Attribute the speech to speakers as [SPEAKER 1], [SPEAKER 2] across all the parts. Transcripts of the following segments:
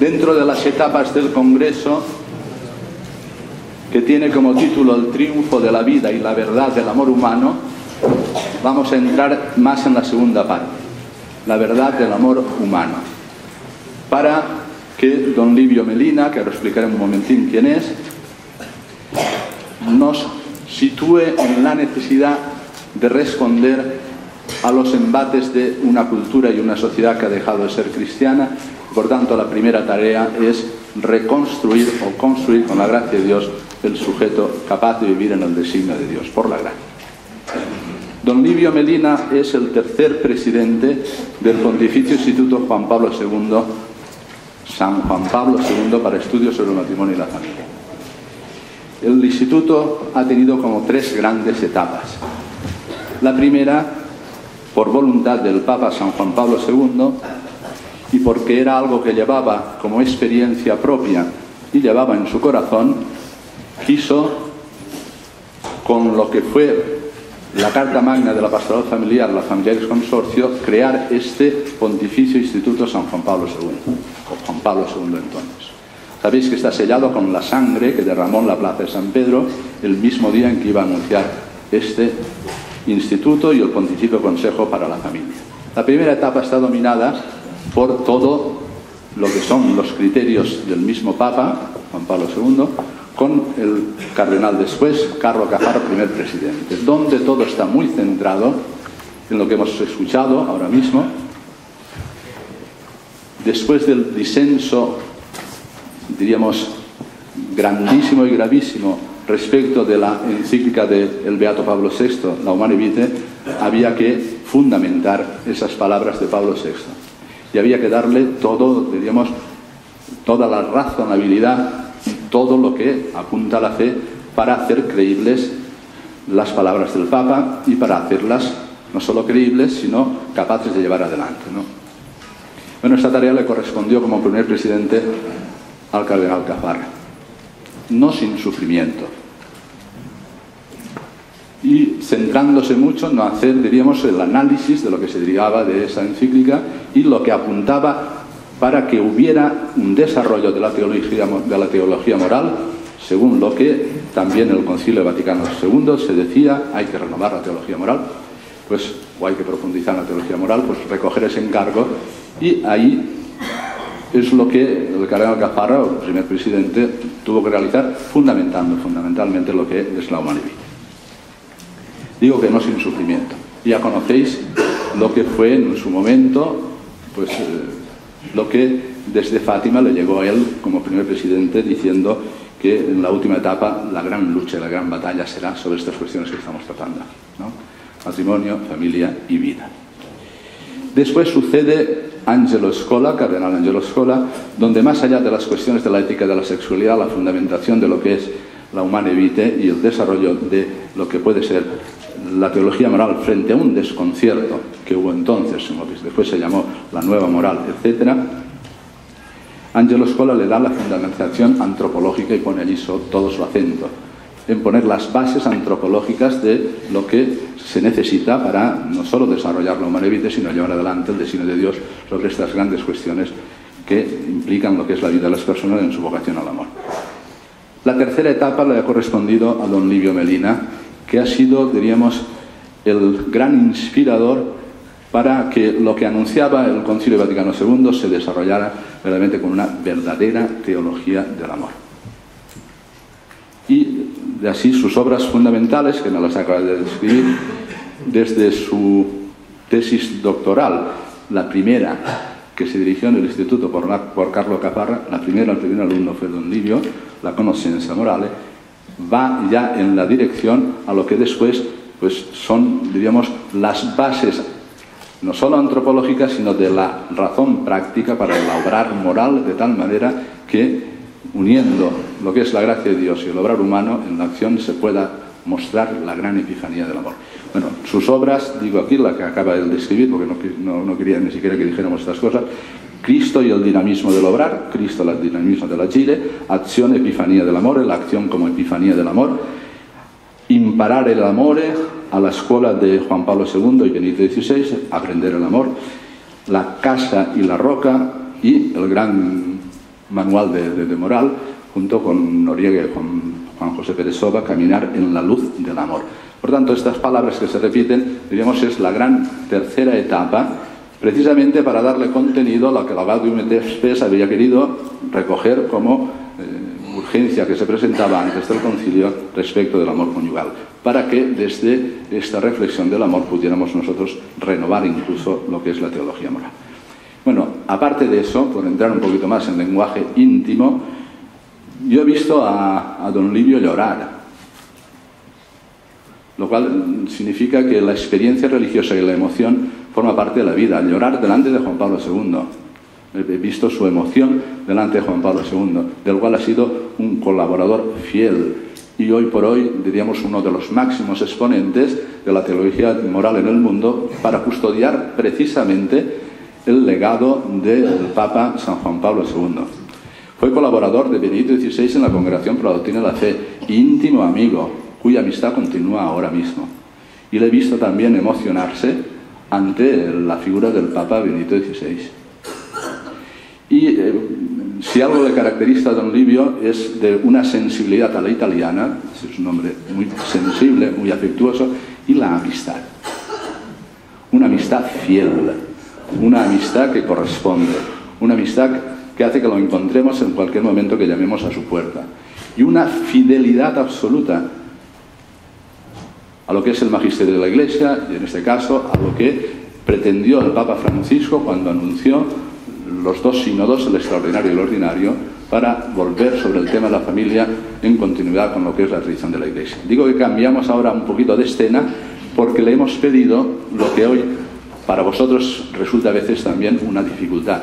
[SPEAKER 1] Dentro de las etapas del Congreso, que tiene como título El triunfo de la vida y la verdad del amor humano, vamos a entrar más en la segunda parte, la verdad del amor humano, para que don Livio Melina, que ahora explicaré un momentín quién es, nos sitúe en la necesidad de responder a los embates de una cultura y una sociedad que ha dejado de ser cristiana. Por tanto, la primera tarea es reconstruir o construir con la gracia de Dios el sujeto capaz de vivir en el designio de Dios, por la gracia. Don Livio Melina es el tercer presidente del Pontificio Instituto Juan Pablo II, San Juan Pablo II, para estudios sobre el matrimonio y la familia. El instituto ha tenido como tres grandes etapas. La primera, por voluntad del Papa San Juan Pablo II, y porque era algo que llevaba como experiencia propia y llevaba en su corazón, quiso, con lo que fue la Carta Magna de la Pastoral Familiar, la Familiaris Consortio, crear este Pontificio Instituto San Juan Pablo II, o Juan Pablo II entonces. Sabéis que está sellado con la sangre que derramó en la plaza de San Pedro el mismo día en que iba a anunciar este instituto y el Pontificio Consejo para la Familia. La primera etapa está dominada por todo lo que son los criterios del mismo Papa, Juan Pablo II, con el cardenal después, Carlo Cafarra, primer presidente, donde todo está muy centrado en lo que hemos escuchado ahora mismo. Después del disenso, diríamos, grandísimo y gravísimo respecto de la encíclica del Beato Pablo VI, La Humane Vitae, había que fundamentar esas palabras de Pablo VI. Y había que darle todo, diríamos, toda la razonabilidad y todo lo que apunta a la fe para hacer creíbles las palabras del Papa y para hacerlas no solo creíbles, sino capaces de llevar adelante, ¿no? Bueno, esta tarea le correspondió como primer presidente al cardenal Cafarra, no sin sufrimiento, y centrándose mucho en hacer, diríamos, el análisis de lo que se derivaba de esa encíclica y lo que apuntaba para que hubiera un desarrollo de la teología moral, según lo que también el Concilio Vaticano II se decía: hay que renovar la teología moral, pues, o hay que profundizar en la teología moral, pues recoger ese encargo, y ahí es lo que el cardenal Cafarra, el primer presidente, tuvo que realizar, fundamentalmente lo que es la Humane Vitae. Digo que no sin sufrimiento. Ya conocéis lo que fue en su momento, pues lo que desde Fátima le llegó a él como primer presidente, diciendo que en la última etapa la gran lucha, la gran batalla será sobre estas cuestiones que estamos tratando, ¿no? Matrimonio, familia y vida. Después sucede Angelo Scola, cardenal Angelo Scola, donde más allá de las cuestiones de la ética de la sexualidad, la fundamentación de lo que es la Humane Vitae y el desarrollo de lo que puede ser la teología moral frente a un desconcierto que hubo entonces, en lo que después se llamó la nueva moral, etc., Angelo Scola le da la fundamentación antropológica y pone allí todo su acento en poner las bases antropológicas de lo que se necesita para no solo desarrollar la Humane Vitae, sino llevar adelante el designio de Dios sobre estas grandes cuestiones que implican lo que es la vida de las personas en su vocación al amor. La tercera etapa le ha correspondido a don Livio Melina, que ha sido, diríamos, el gran inspirador para que lo que anunciaba el Concilio Vaticano II se desarrollara verdaderamente con una verdadera teología del amor. Y de así sus obras fundamentales, que me las acaba de describir, desde su tesis doctoral, la primera que se dirigió en el instituto por Carlo Cafarra, el primer alumno fue don Livio, la Conoscenza Morale, va ya en la dirección a lo que después pues son, diríamos, las bases no solo antropológicas, sino de la razón práctica para el obrar moral, de tal manera que, uniendo lo que es la gracia de Dios y el obrar humano, en la acción se pueda mostrar la gran epifanía del amor. Bueno, sus obras, digo aquí la que acaba de describir, porque no quería ni siquiera que dijéramos estas cosas: Cristo y el dinamismo del obrar, Cristo el dinamismo dell'agire, acción, epifanía del amor, la acción como epifanía del amor, imparare l'amore, a la escuela de Juan Pablo II y Benito XVI, aprender el amor, la casa y la roca, y el gran manual de moral, junto con Noriega y Juan José Pérez Soba, Caminar en la luz del amor. Por tanto, estas palabras que se repiten, diríamos, es la gran tercera etapa, precisamente para darle contenido a lo que la Gaudium et Spes había querido recoger como urgencia que se presentaba antes del concilio respecto del amor conyugal, para que desde esta reflexión del amor pudiéramos nosotros renovar incluso lo que es la teología moral. Bueno, aparte de eso, por entrar un poquito más en lenguaje íntimo, yo he visto a don Livio llorar, lo cual significa que la experiencia religiosa y la emoción forma parte de la vida. Llorar delante de Juan Pablo II. He visto su emoción delante de Juan Pablo II, del cual ha sido un colaborador fiel y hoy por hoy, diríamos, uno de los máximos exponentes de la teología moral en el mundo para custodiar precisamente el legado del Papa San Juan Pablo II. Fue colaborador de Benedicto XVI en la Congregación por la Doctrina de la Fe, íntimo amigo, cuya amistad continúa ahora mismo. Y le he visto también emocionarse ante la figura del Papa Benedicto XVI. Y si algo le caracteriza a don Livio es de una sensibilidad a la italiana, es un hombre muy sensible, muy afectuoso, y la amistad. Una amistad fiel, una amistad que corresponde, una amistad que hace que lo encontremos en cualquier momento que llamemos a su puerta. Y una fidelidad absoluta a lo que es el magisterio de la Iglesia, y en este caso a lo que pretendió el Papa Francisco cuando anunció los dos sínodos, el extraordinario y el ordinario, para volver sobre el tema de la familia en continuidad con lo que es la tradición de la Iglesia. Digo que cambiamos ahora un poquito de escena porque le hemos pedido lo que hoy para vosotros resulta a veces también una dificultad,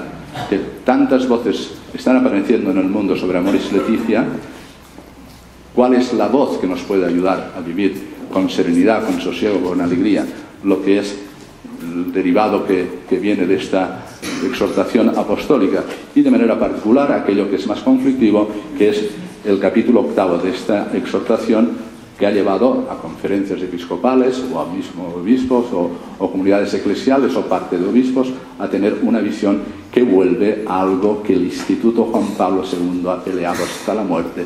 [SPEAKER 1] que tantas voces están apareciendo en el mundo sobre Amoris Laetitia. ¿Cuál es la voz que nos puede ayudar a vivir con serenidad, con sosiego, con alegría, lo que es el derivado que viene de esta exhortación apostólica? Y de manera particular aquello que es más conflictivo, que es el capítulo 8 de esta exhortación, que ha llevado a conferencias episcopales o a mismos obispos o comunidades eclesiales o parte de obispos a tener una visión que vuelve a algo que el Instituto Juan Pablo II ha peleado hasta la muerte,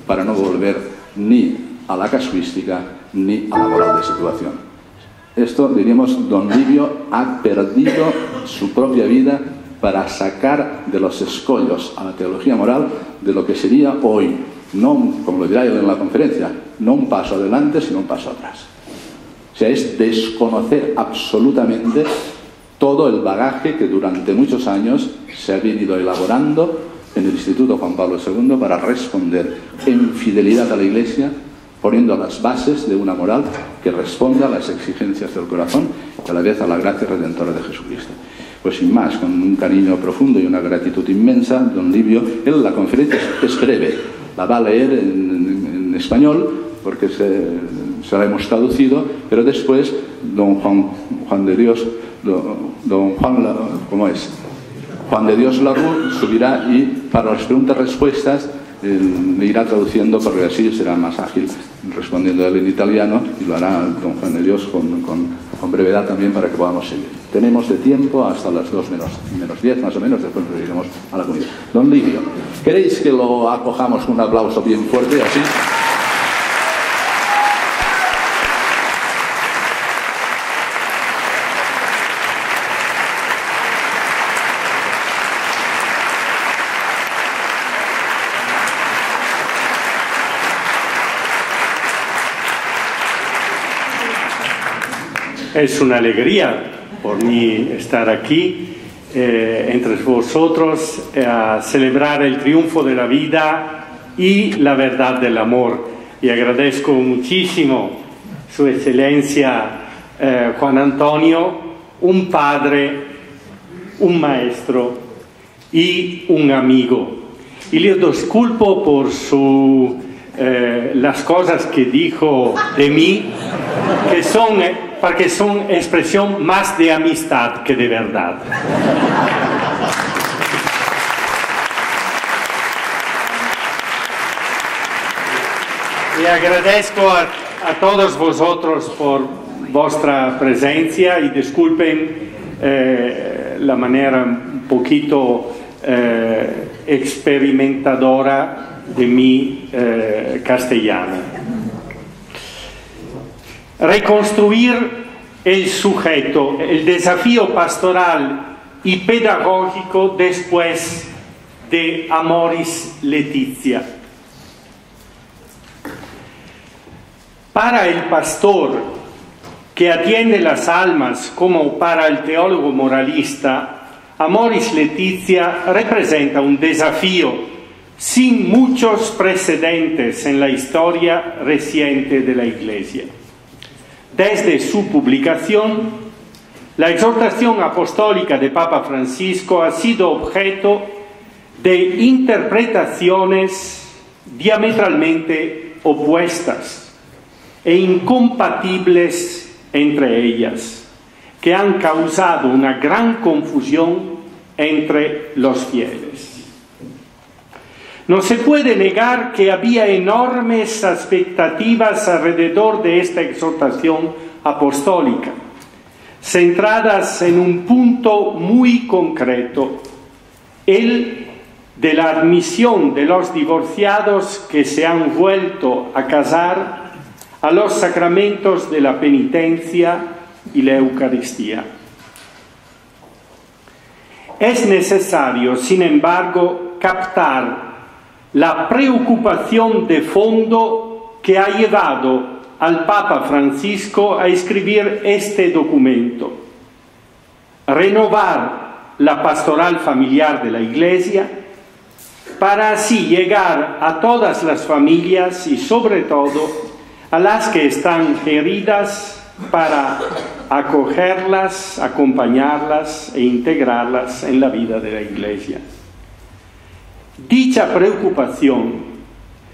[SPEAKER 1] para no volver ni a la casuística ni a la moral de situación. Esto, diríamos, don Livio ha perdido su propia vida para sacar de los escollos a la teología moral de lo que sería hoy, no, como lo dirá él en la conferencia, no un paso adelante, sino un paso atrás. O sea, es desconocer absolutamente todo el bagaje que durante muchos años se ha venido elaborando en el Instituto Juan Pablo II para responder en fidelidad a la Iglesia, poniendo las bases de una moral que responda a las exigencias del corazón y a la vez a la gracia redentora de Jesucristo. Pues sin más, con un cariño profundo y una gratitud inmensa, don Livio, él la conferencia es breve, la va a leer en español porque se la hemos traducido, pero después don Juan de Dios, Juan de Dios Larru subirá y para las preguntas-respuestas le irá traduciendo, porque así será más ágil respondiendo él en italiano, y lo hará don Juan de Dios con brevedad también para que podamos seguir. Tenemos de tiempo hasta las 2 menos 10 más o menos, después nos iremos a la comida. Don Livio, ¿queréis que lo acojamos con un aplauso bien fuerte así?
[SPEAKER 2] Es una alegría por mí estar aquí entre vosotros a celebrar el triunfo de la vida y la verdad del amor. Y agradezco muchísimo Su Excelencia Juan Antonio, un padre, un maestro y un amigo. Y le disculpo por las cosas que dijo de mí, porque son expresión más de amistad que de verdad. Y agradezco a todos vosotros por vuestra presencia y disculpen la manera un poquito experimentadora de mi castellano. Reconstruir el sujeto, el desafío pastoral y pedagógico después de Amoris Laetitia. Para el pastor que atiende las almas, como para el teólogo moralista, Amoris Laetitia representa un desafío sin muchos precedentes en la historia reciente de la Iglesia. Desde su publicación, la exhortación apostólica de Papa Francisco ha sido objeto de interpretaciones diametralmente opuestas e incompatibles entre ellas, que han causado una gran confusión entre los fieles. No se puede negar que había enormes expectativas alrededor de esta exhortación apostólica, centradas en un punto muy concreto, el de la admisión de los divorciados que se han vuelto a casar a los sacramentos de la penitencia y la Eucaristía. Es necesario, sin embargo, captar la preocupación de fondo que ha llevado al Papa Francisco a escribir este documento: renovar la pastoral familiar de la Iglesia para así llegar a todas las familias y sobre todo a las que están heridas, para acogerlas, acompañarlas e integrarlas en la vida de la Iglesia. Dicha preocupación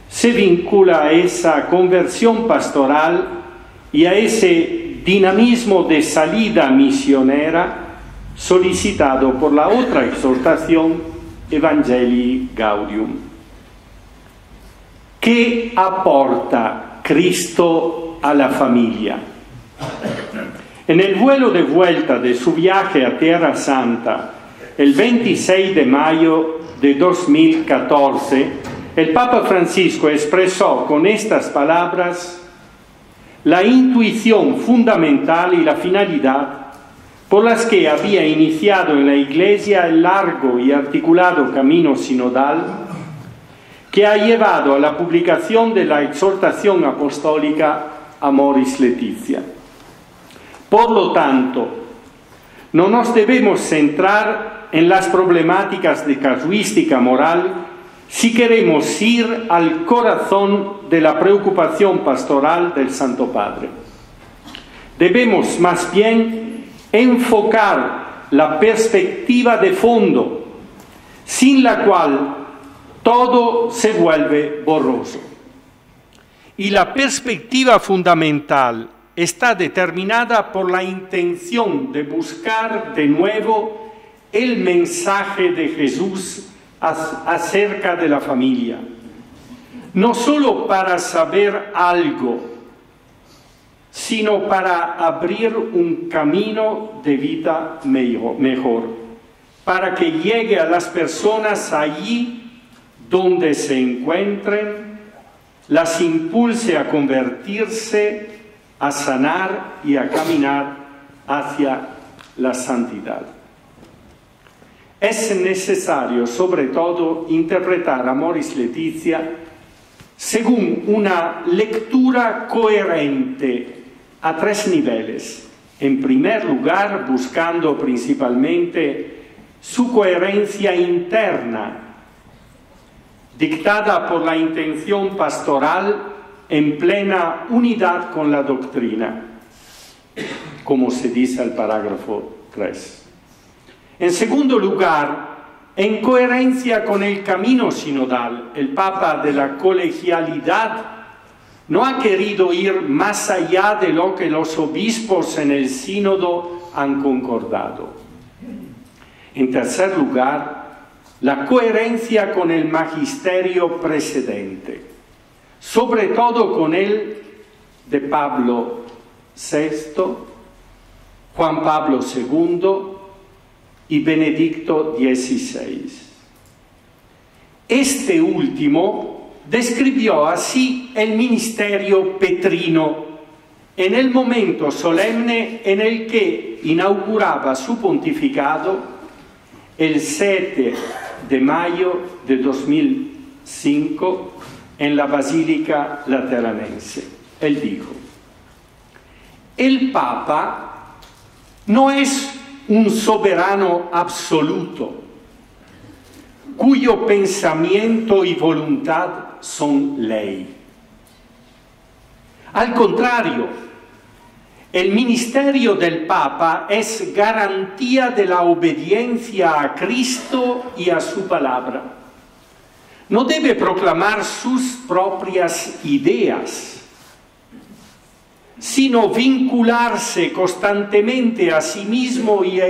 [SPEAKER 2] se vincula a esa conversión pastoral y a ese dinamismo de salida misionera solicitado por la otra exhortación, Evangelii Gaudium. ¿Qué aporta Cristo a la familia? En el vuelo de vuelta de su viaje a Tierra Santa, el 26 de mayo de 2014, el Papa Francisco expresó con estas palabras la intuición fundamental y la finalidad por las que había iniciado en la Iglesia el largo y articulado camino sinodal que ha llevado a la publicación de la exhortación apostólica Amoris Laetitia. Por lo tanto, no nos debemos centrar en las problemáticas de casuística moral si queremos ir al corazón de la preocupación pastoral del Santo Padre. Debemos más bien enfocar la perspectiva de fondo, sin la cual todo se vuelve borroso. Y la perspectiva fundamental está determinada por la intención de buscar de nuevo el mensaje de Jesús acerca de la familia, no solo para saber algo, sino para abrir un camino de vida mejor, para que llegue a las personas allí donde se encuentren, las impulse a convertirse, a sanar y a caminar hacia la santidad. Es necesario, sobre todo, interpretar Amoris Laetitia según una lectura coherente a tres niveles. En primer lugar, buscando principalmente su coherencia interna, dictada por la intención pastoral en plena unidad con la doctrina, como se dice al parágrafo 3. En segundo lugar, en coherencia con el camino sinodal, el Papa de la colegialidad no ha querido ir más allá de lo que los obispos en el sínodo han concordado. En tercer lugar, la coherencia con el magisterio precedente, sobre todo con el de Pablo VI, Juan Pablo II y Benedicto XVI. Este último describió así el ministerio petrino en el momento solemne en el que inauguraba su pontificado el 7 de mayo de 2005 en la Basílica Lateranense. Él dijo: el Papa no es un soberano absoluto, cuyo pensamiento y voluntad son ley. Al contrario, el ministerio del Papa es garantía de la obediencia a Cristo y a su palabra. No debe proclamar sus propias ideas, sino vincularse constantemente a sí mismo y a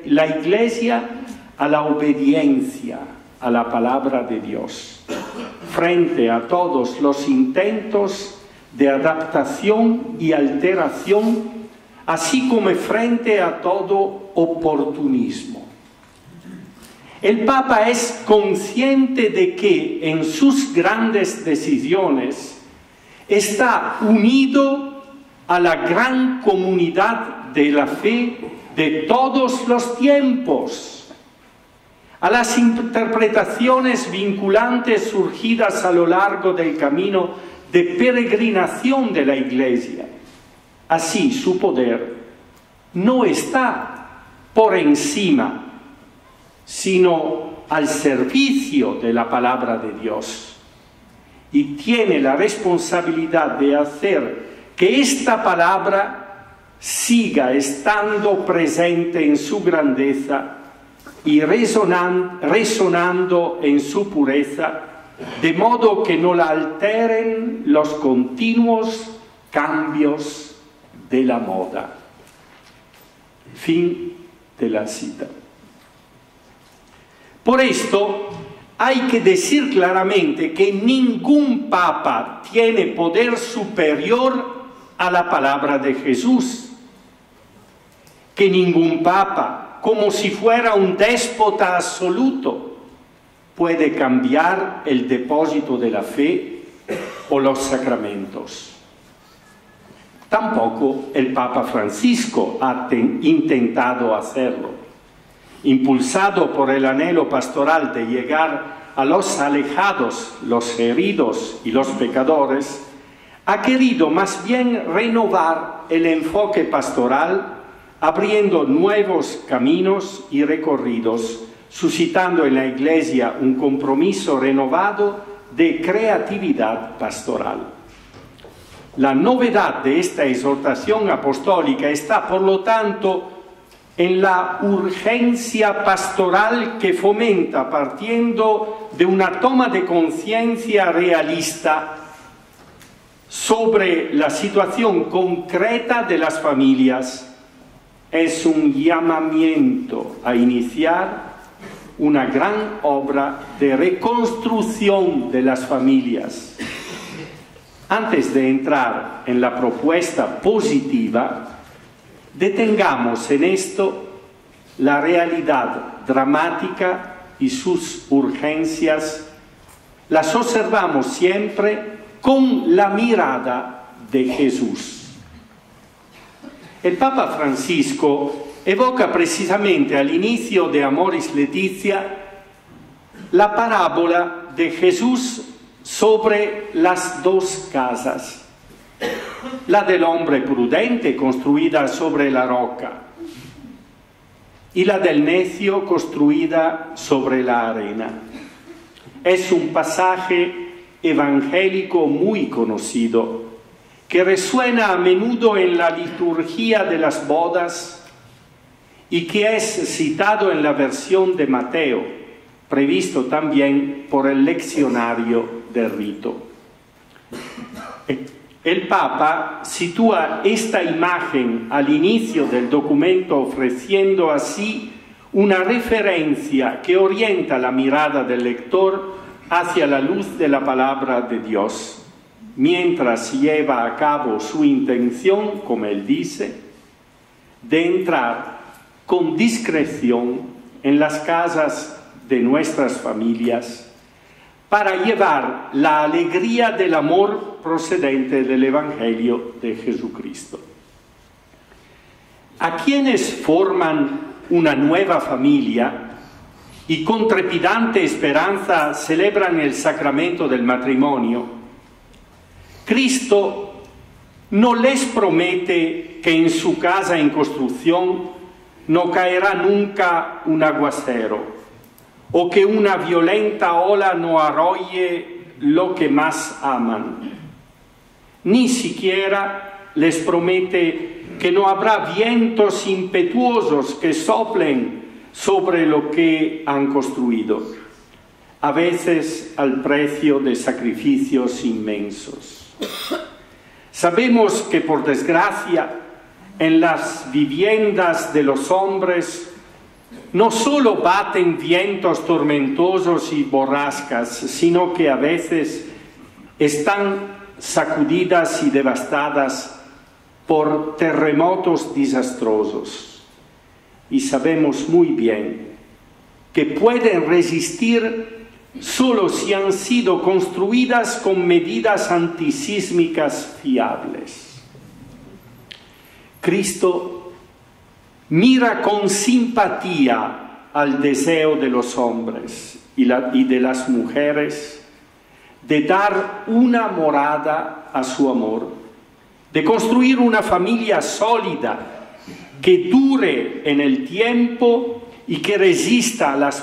[SPEAKER 2] la Iglesia a la obediencia a la palabra de Dios, frente a todos los intentos de adaptación y alteración, así como frente a todo oportunismo. El Papa es consciente de que en sus grandes decisiones está unido a la gran comunidad de la fe de todos los tiempos, a las interpretaciones vinculantes surgidas a lo largo del camino de peregrinación de la Iglesia. Así, su poder no está por encima, sino al servicio de la palabra de Dios, y tiene la responsabilidad de hacer que esta palabra siga estando presente en su grandeza y resonando en su pureza, de modo que no la alteren los continuos cambios de la moda. Fin de la cita. Por esto, hay que decir claramente que ningún papa tiene poder superior a la palabra de Jesús, que ningún papa, como si fuera un déspota absoluto, puede cambiar el depósito de la fe o los sacramentos. Tampoco el Papa Francisco ha intentado hacerlo. Impulsado por el anhelo pastoral de llegar a los alejados, los heridos y los pecadores, ha querido más bien renovar el enfoque pastoral, abriendo nuevos caminos y recorridos, suscitando en la Iglesia un compromiso renovado de creatividad pastoral. La novedad de esta exhortación apostólica está, por lo tanto, en la urgencia pastoral que fomenta, partiendo de una toma de conciencia realista sobre la situación concreta de las familias. Es un llamamiento a iniciar una gran obra de reconstrucción de las familias. Antes de entrar en la propuesta positiva, detengamos en esto la realidad dramática y sus urgencias. Las observamos siempre con la mirada de Jesús. El Papa Francisco evoca precisamente al inicio de Amoris Laetitia la parábola de Jesús sobre las dos casas, la del hombre prudente construida sobre la roca y la del necio construida sobre la arena. Es un pasaje evangélico muy conocido que resuena a menudo en la liturgia de las bodas y que es citado en la versión de Mateo, previsto también por el leccionario del rito. El Papa sitúa esta imagen al inicio del documento, ofreciendo así una referencia que orienta la mirada del lector hacia la luz de la palabra de Dios, mientras lleva a cabo su intención, como él dice, de entrar con discreción en las casas de nuestras familias, para llevar la alegría del amor procedente del Evangelio de Jesucristo. A quienes forman una nueva familia y con trepidante esperanza celebran el sacramento del matrimonio, Cristo no les promete que en su casa en construcción no caerá nunca un aguacero o que una violenta ola no arrolle lo que más aman. Ni siquiera les promete que no habrá vientos impetuosos que soplen sobre lo que han construido, a veces al precio de sacrificios inmensos. Sabemos que, por desgracia, en las viviendas de los hombres no solo baten vientos tormentosos y borrascas, sino que a veces están sacudidas y devastadas por terremotos desastrosos. Y sabemos muy bien que pueden resistir solo si han sido construidas con medidas antisísmicas fiables. Cristo mira con simpatía al deseo de los hombres y de las mujeres de dar una morada a su amor, de construir una familia sólida que dure en el tiempo y que resista a las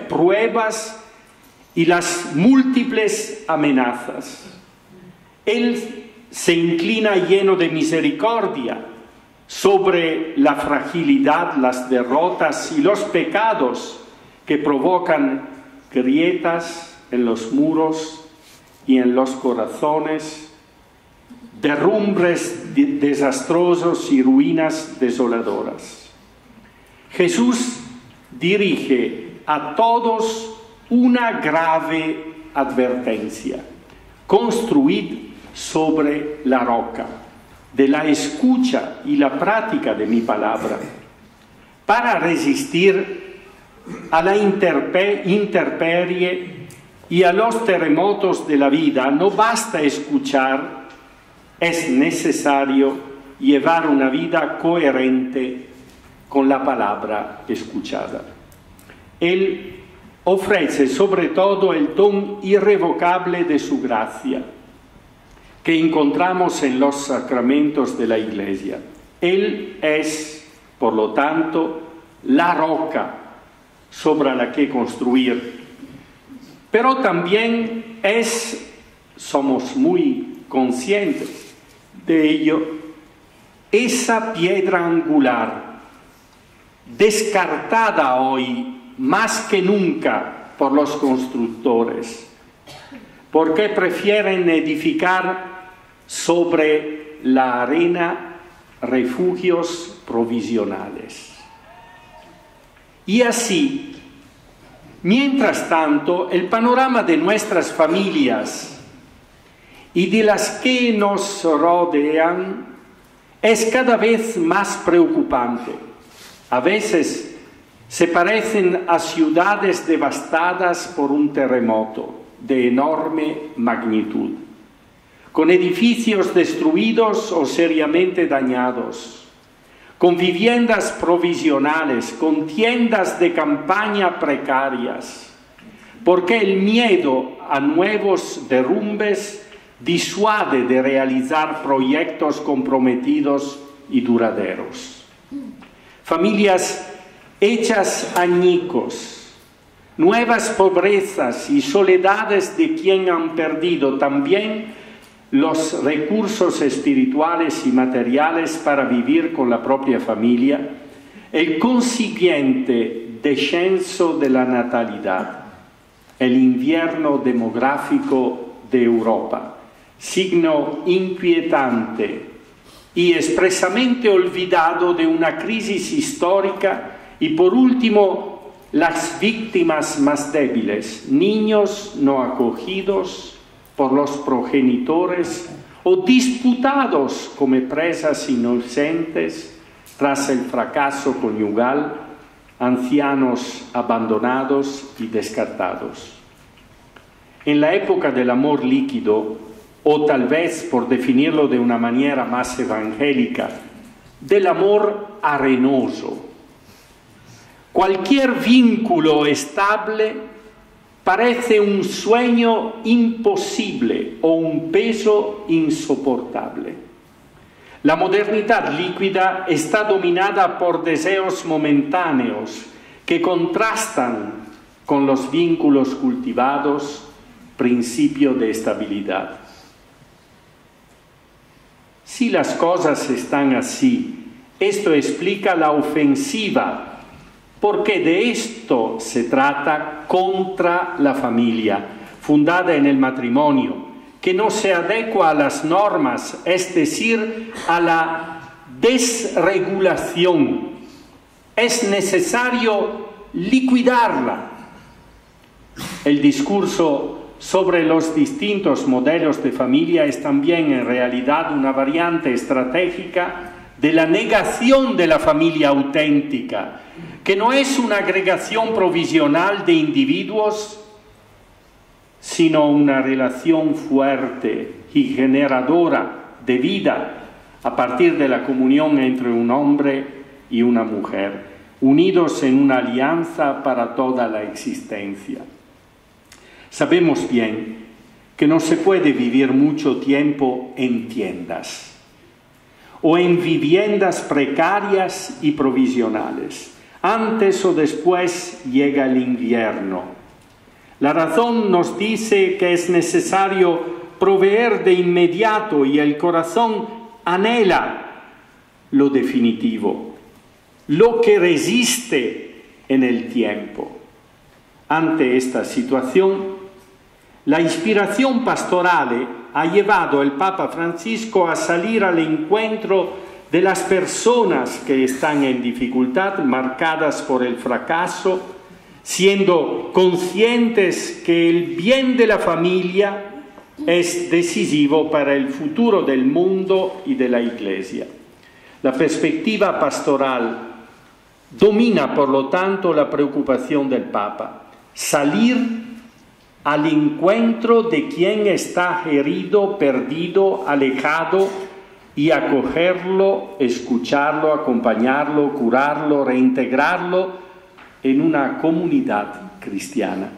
[SPEAKER 2] pruebas y las múltiples amenazas. Él se inclina lleno de misericordia sobre la fragilidad, las derrotas y los pecados que provocan grietas en los muros y en los corazones, derrumbes desastrosos y ruinas desoladoras. Jesús dirige a todos una grave advertencia: construid sobre la roca de la escucha y la práctica de mi palabra. Para resistir a la intemperie y a los terremotos de la vida no basta escuchar, es necesario llevar una vida coherente con la palabra escuchada. Él ofrece sobre todo el don irrevocable de su gracia, que encontramos en los sacramentos de la Iglesia. Él es, por lo tanto, la roca sobre la que construir. Pero también somos muy conscientes de ello, esa piedra angular, descartada hoy más que nunca por los constructores, porque prefieren edificar sobre la arena refugios provisionales. Y así, mientras tanto, el panorama de nuestras familias y de las que nos rodean es cada vez más preocupante. A veces se parecen a ciudades devastadas por un terremoto de enorme magnitud, con edificios destruidos o seriamente dañados, con viviendas provisionales, con tiendas de campaña precarias, porque el miedo a nuevos derrumbes disuade de realizar proyectos comprometidos y duraderos. Familias hechas añicos, nuevas pobrezas y soledades de quien han perdido también los recursos espirituales y materiales para vivir con la propia familia, el consiguiente descenso de la natalidad, el invierno demográfico de Europa, signo inquietante y expresamente olvidado de una crisis histórica, y por último las víctimas más débiles, niños no acogidos por los progenitores o disputados como presas inocentes tras el fracaso conyugal, ancianos abandonados y descartados. en la época del amor líquido, o tal vez, por definirlo de una manera más evangélica, del amor arenoso. Cualquier vínculo estable parece un sueño imposible o un peso insoportable. La modernidad líquida está dominada por deseos momentáneos que contrastan con los vínculos cultivados, principio de estabilidad. Si las cosas están así, esto explica la ofensiva, porque de esto se trata contra la familia, fundada en el matrimonio, que no se adecua a las normas, es decir, a la desregulación. Es necesario liquidarla. El discurso sobre los distintos modelos de familia es también en realidad una variante estratégica de la negación de la familia auténtica, que no es una agregación provisional de individuos, sino una relación fuerte y generadora de vida a partir de la comunión entre un hombre y una mujer, unidos en una alianza para toda la existencia. Sabemos bien que no se puede vivir mucho tiempo en tiendas o en viviendas precarias y provisionales. Antes o después llega el invierno. La razón nos dice que es necesario proveer de inmediato y el corazón anhela lo definitivo, lo que resiste en el tiempo. Ante esta situación, la inspiración pastoral ha llevado al Papa Francisco a salir al encuentro de las personas que están en dificultad, marcadas por el fracaso, siendo conscientes que el bien de la familia es decisivo para el futuro del mundo y de la Iglesia. La perspectiva pastoral domina, por lo tanto, la preocupación del Papa: salir al encuentro de quien está herido, perdido, alejado, y acogerlo, escucharlo, acompañarlo, curarlo, reintegrarlo en una comunidad cristiana.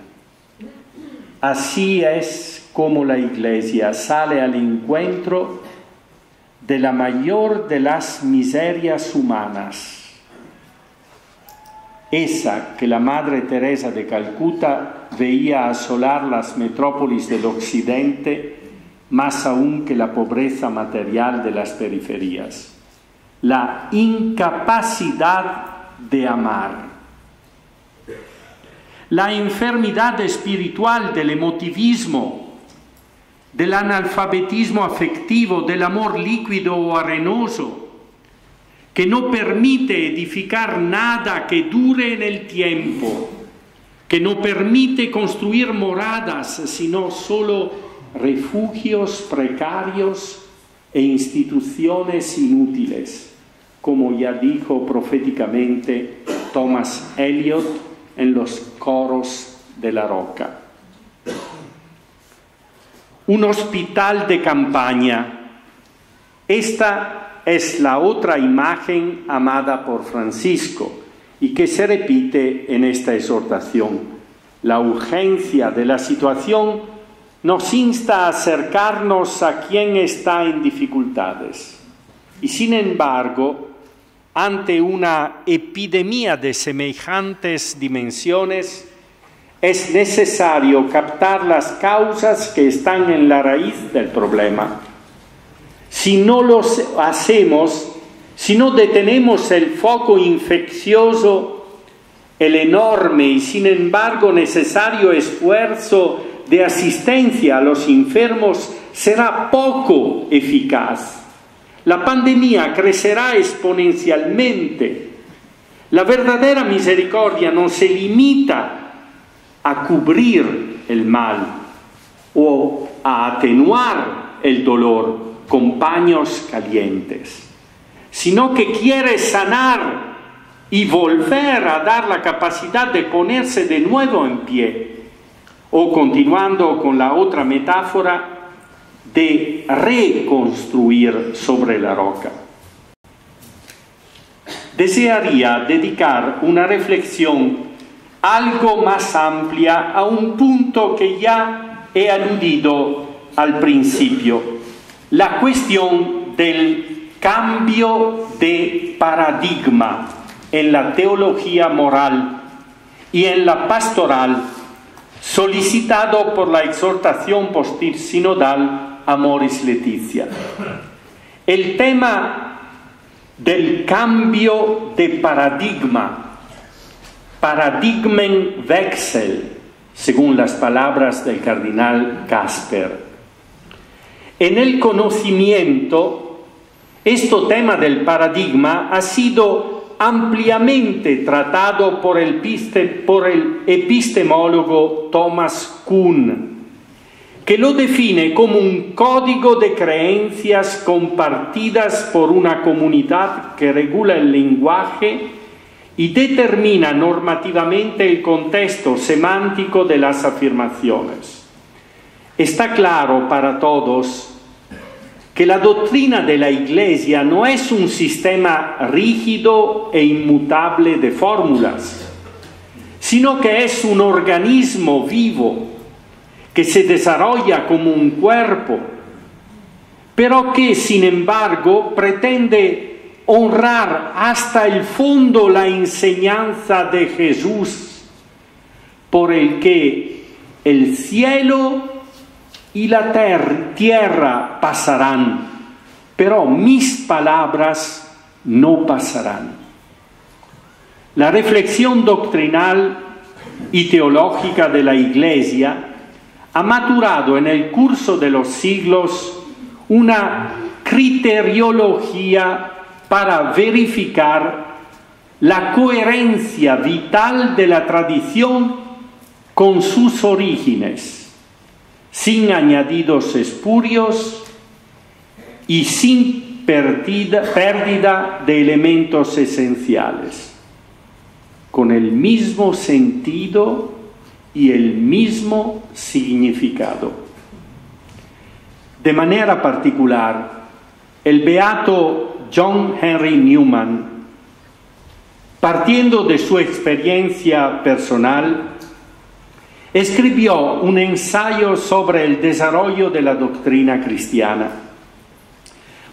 [SPEAKER 2] Así es como la Iglesia sale al encuentro de la mayor de las miserias humanas, esa que la Madre Teresa de Calcuta veía asolar las metrópolis del occidente, más aún que la pobreza material de las periferias: la incapacidad de amar. La enfermedad espiritual del emotivismo, del analfabetismo afectivo, del amor líquido o arenoso, que no permite edificar nada que dure en el tiempo, que no permite construir moradas, sino solo refugios precarios e instituciones inútiles, como ya dijo proféticamente Thomas Eliot en los coros de la Roca. Un hospital de campaña. Esta es la otra imagen amada por Francisco y que se repite en esta exhortación. La urgencia de la situación nos insta a acercarnos a quien está en dificultades. Y sin embargo, ante una epidemia de semejantes dimensiones, es necesario captar las causas que están en la raíz del problema. Si no lo hacemos, si no detenemos el foco infeccioso, el enorme y sin embargo necesario esfuerzo de asistencia a los enfermos será poco eficaz. La pandemia crecerá exponencialmente. La verdadera misericordia no se limita a cubrir el mal o a atenuar el dolor con paños calientes, sino que quiere sanar y volver a dar la capacidad de ponerse de nuevo en pie. o continuando con la otra metáfora, de reconstruir sobre la roca. Desearía dedicar una reflexión algo más amplia a un punto que ya he aludido al principio, la cuestión del cambio de paradigma en la teología moral y en la pastoral, solicitado por la exhortación postinodal Amoris Laetitia. El tema del cambio de paradigma, Paradigmenwechsel, según las palabras del cardenal Casper. En el conocimiento, este tema del paradigma ha sido ampliamente tratado por el epistemólogo Thomas Kuhn, que lo define como un código de creencias compartidas por una comunidad que regula el lenguaje y determina normativamente el contexto semántico de las afirmaciones. Está claro para todos que la doctrina de la Iglesia no es un sistema rígido e inmutable de fórmulas, sino que es un organismo vivo que se desarrolla como un cuerpo, pero que, sin embargo, pretende honrar hasta el fondo la enseñanza de Jesús, por el que el cielo y la tierra pasarán, pero mis palabras no pasarán. La reflexión doctrinal y teológica de la Iglesia ha maturado en el curso de los siglos una criteriología para verificar la coherencia vital de la tradición con sus orígenes, sin añadidos espurios y sin pérdida de elementos esenciales, con el mismo sentido y el mismo significado. De manera particular, el beato John Henry Newman, partiendo de su experiencia personal, escribió un ensayo sobre el desarrollo de la doctrina cristiana,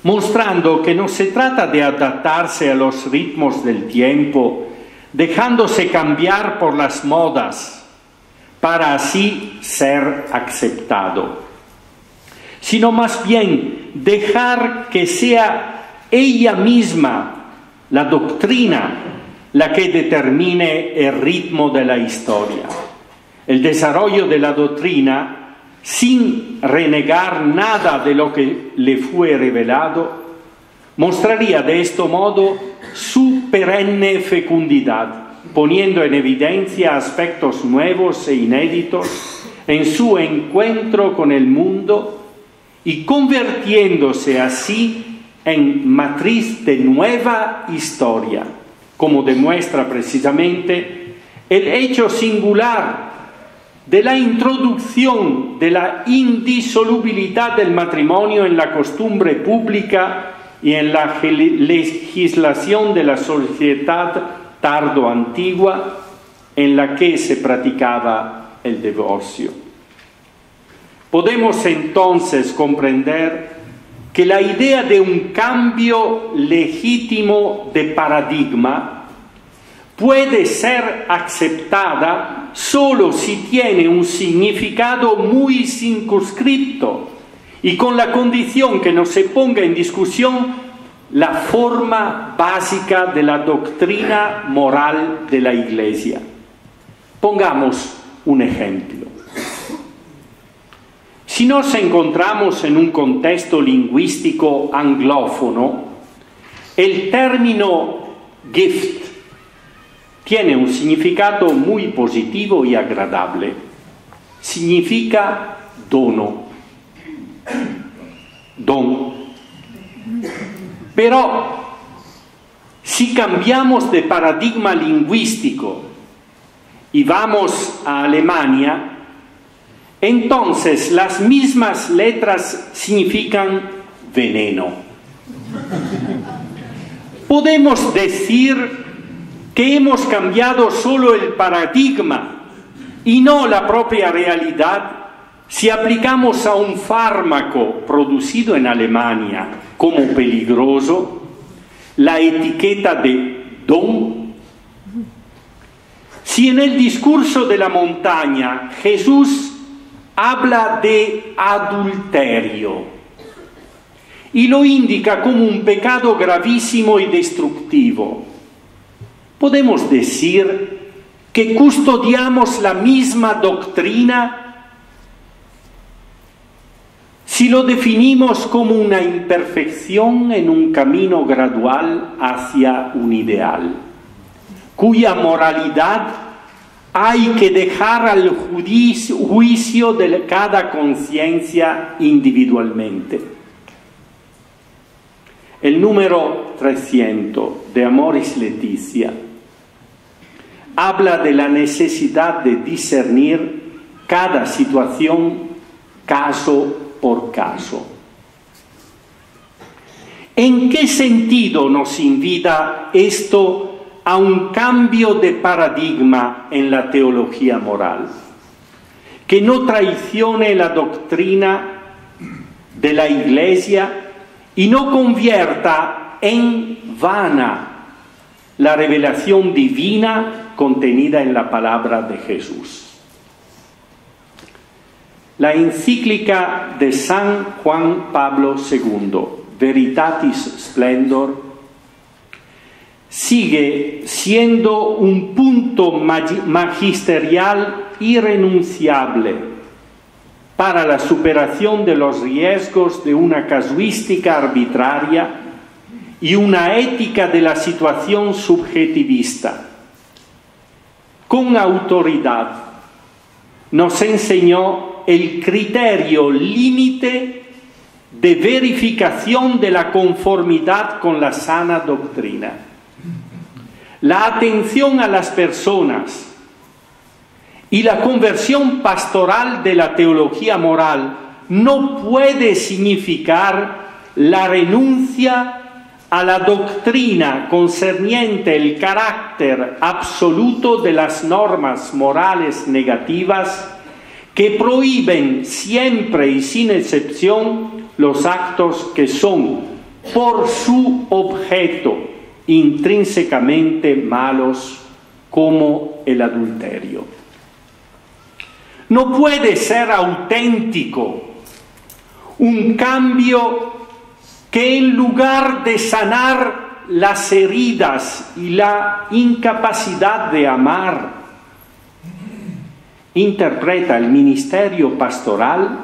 [SPEAKER 2] mostrando que no se trata de adaptarse a los ritmos del tiempo, dejándose cambiar por las modas, para así ser aceptado, sino más bien dejar que sea ella misma, la doctrina, la que determine el ritmo de la historia. El desarrollo de la doctrina, sin renegar nada de lo que le fue revelado, mostraría de este modo su perenne fecundidad, poniendo en evidencia aspectos nuevos e inéditos en su encuentro con el mundo y convirtiéndose así en matriz de nueva historia, como demuestra precisamente el hecho singular de la introducción de la indisolubilidad del matrimonio en la costumbre pública y en la legislación de la sociedad tardo-antigua en la que se practicaba el divorcio. Podemos entonces comprender que la idea de un cambio legítimo de paradigma puede ser aceptada solo si tiene un significado muy circunscrito y con la condición que no se ponga en discusión la forma básica de la doctrina moral de la Iglesia. Pongamos un ejemplo. Si nos encontramos en un contexto lingüístico anglófono, el término gift tiene un significado muy positivo y agradable. Significa dono, don. Pero si cambiamos de paradigma lingüístico y vamos a Alemania, entonces las mismas letras significan veneno. Podemos decir que hemos cambiado solo el paradigma y no la propia realidad si aplicamos a un fármaco producido en Alemania como peligroso la etiqueta de don. Si en el discurso de la montaña Jesús habla de adulterio y lo indica como un pecado gravísimo y destructivo, podemos decir que custodiamos la misma doctrina si lo definimos como una imperfección en un camino gradual hacia un ideal, cuya moralidad hay que dejar al juicio de cada conciencia individualmente. El número 300 de Amoris Laetitia habla de la necesidad de discernir cada situación caso por caso. ¿En qué sentido nos invita esto a un cambio de paradigma en la teología moral? Que no traicione la doctrina de la Iglesia y no convierta en vana la revelación divina contenida en la palabra de Jesús. La encíclica de San Juan Pablo II, Veritatis Splendor, sigue siendo un punto magisterial irrenunciable para la superación de los riesgos de una casuística arbitraria y una ética de la situación subjetivista. Con autoridad nos enseñó el criterio límite de verificación de la conformidad con la sana doctrina. La atención a las personas y la conversión pastoral de la teología moral no puede significar la renuncia a la doctrina concerniente el carácter absoluto de las normas morales negativas que prohíben siempre y sin excepción los actos que son, por su objeto, intrínsecamente malos, como el adulterio. No puede ser auténtico un cambio que en lugar de sanar las heridas y la incapacidad de amar, interpreta el ministerio pastoral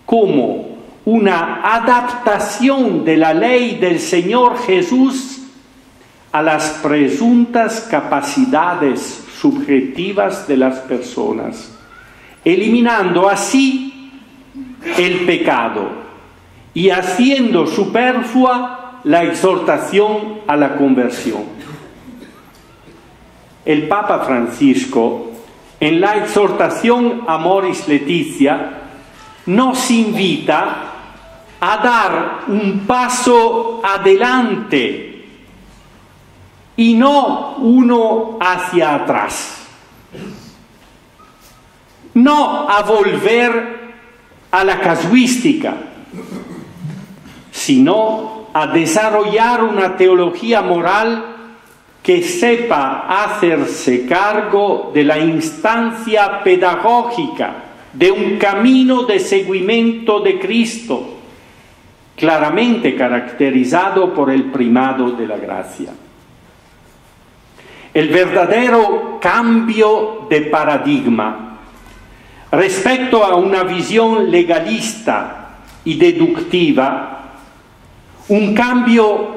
[SPEAKER 2] como una adaptación de la ley del Señor Jesús a las presuntas capacidades subjetivas de las personas, eliminando así el pecado y haciendo superflua la exhortación a la conversión. El Papa Francisco, en la exhortación Amoris Laetitia, nos invita a dar un paso adelante y no uno hacia atrás. No a volver a la casuística, sino a desarrollar una teología moral que sepa hacerse cargo de la instancia pedagógica de un camino de seguimiento de Cristo, claramente caracterizado por el primado de la gracia. El verdadero cambio de paradigma respecto a una visión legalista y deductiva, un cambio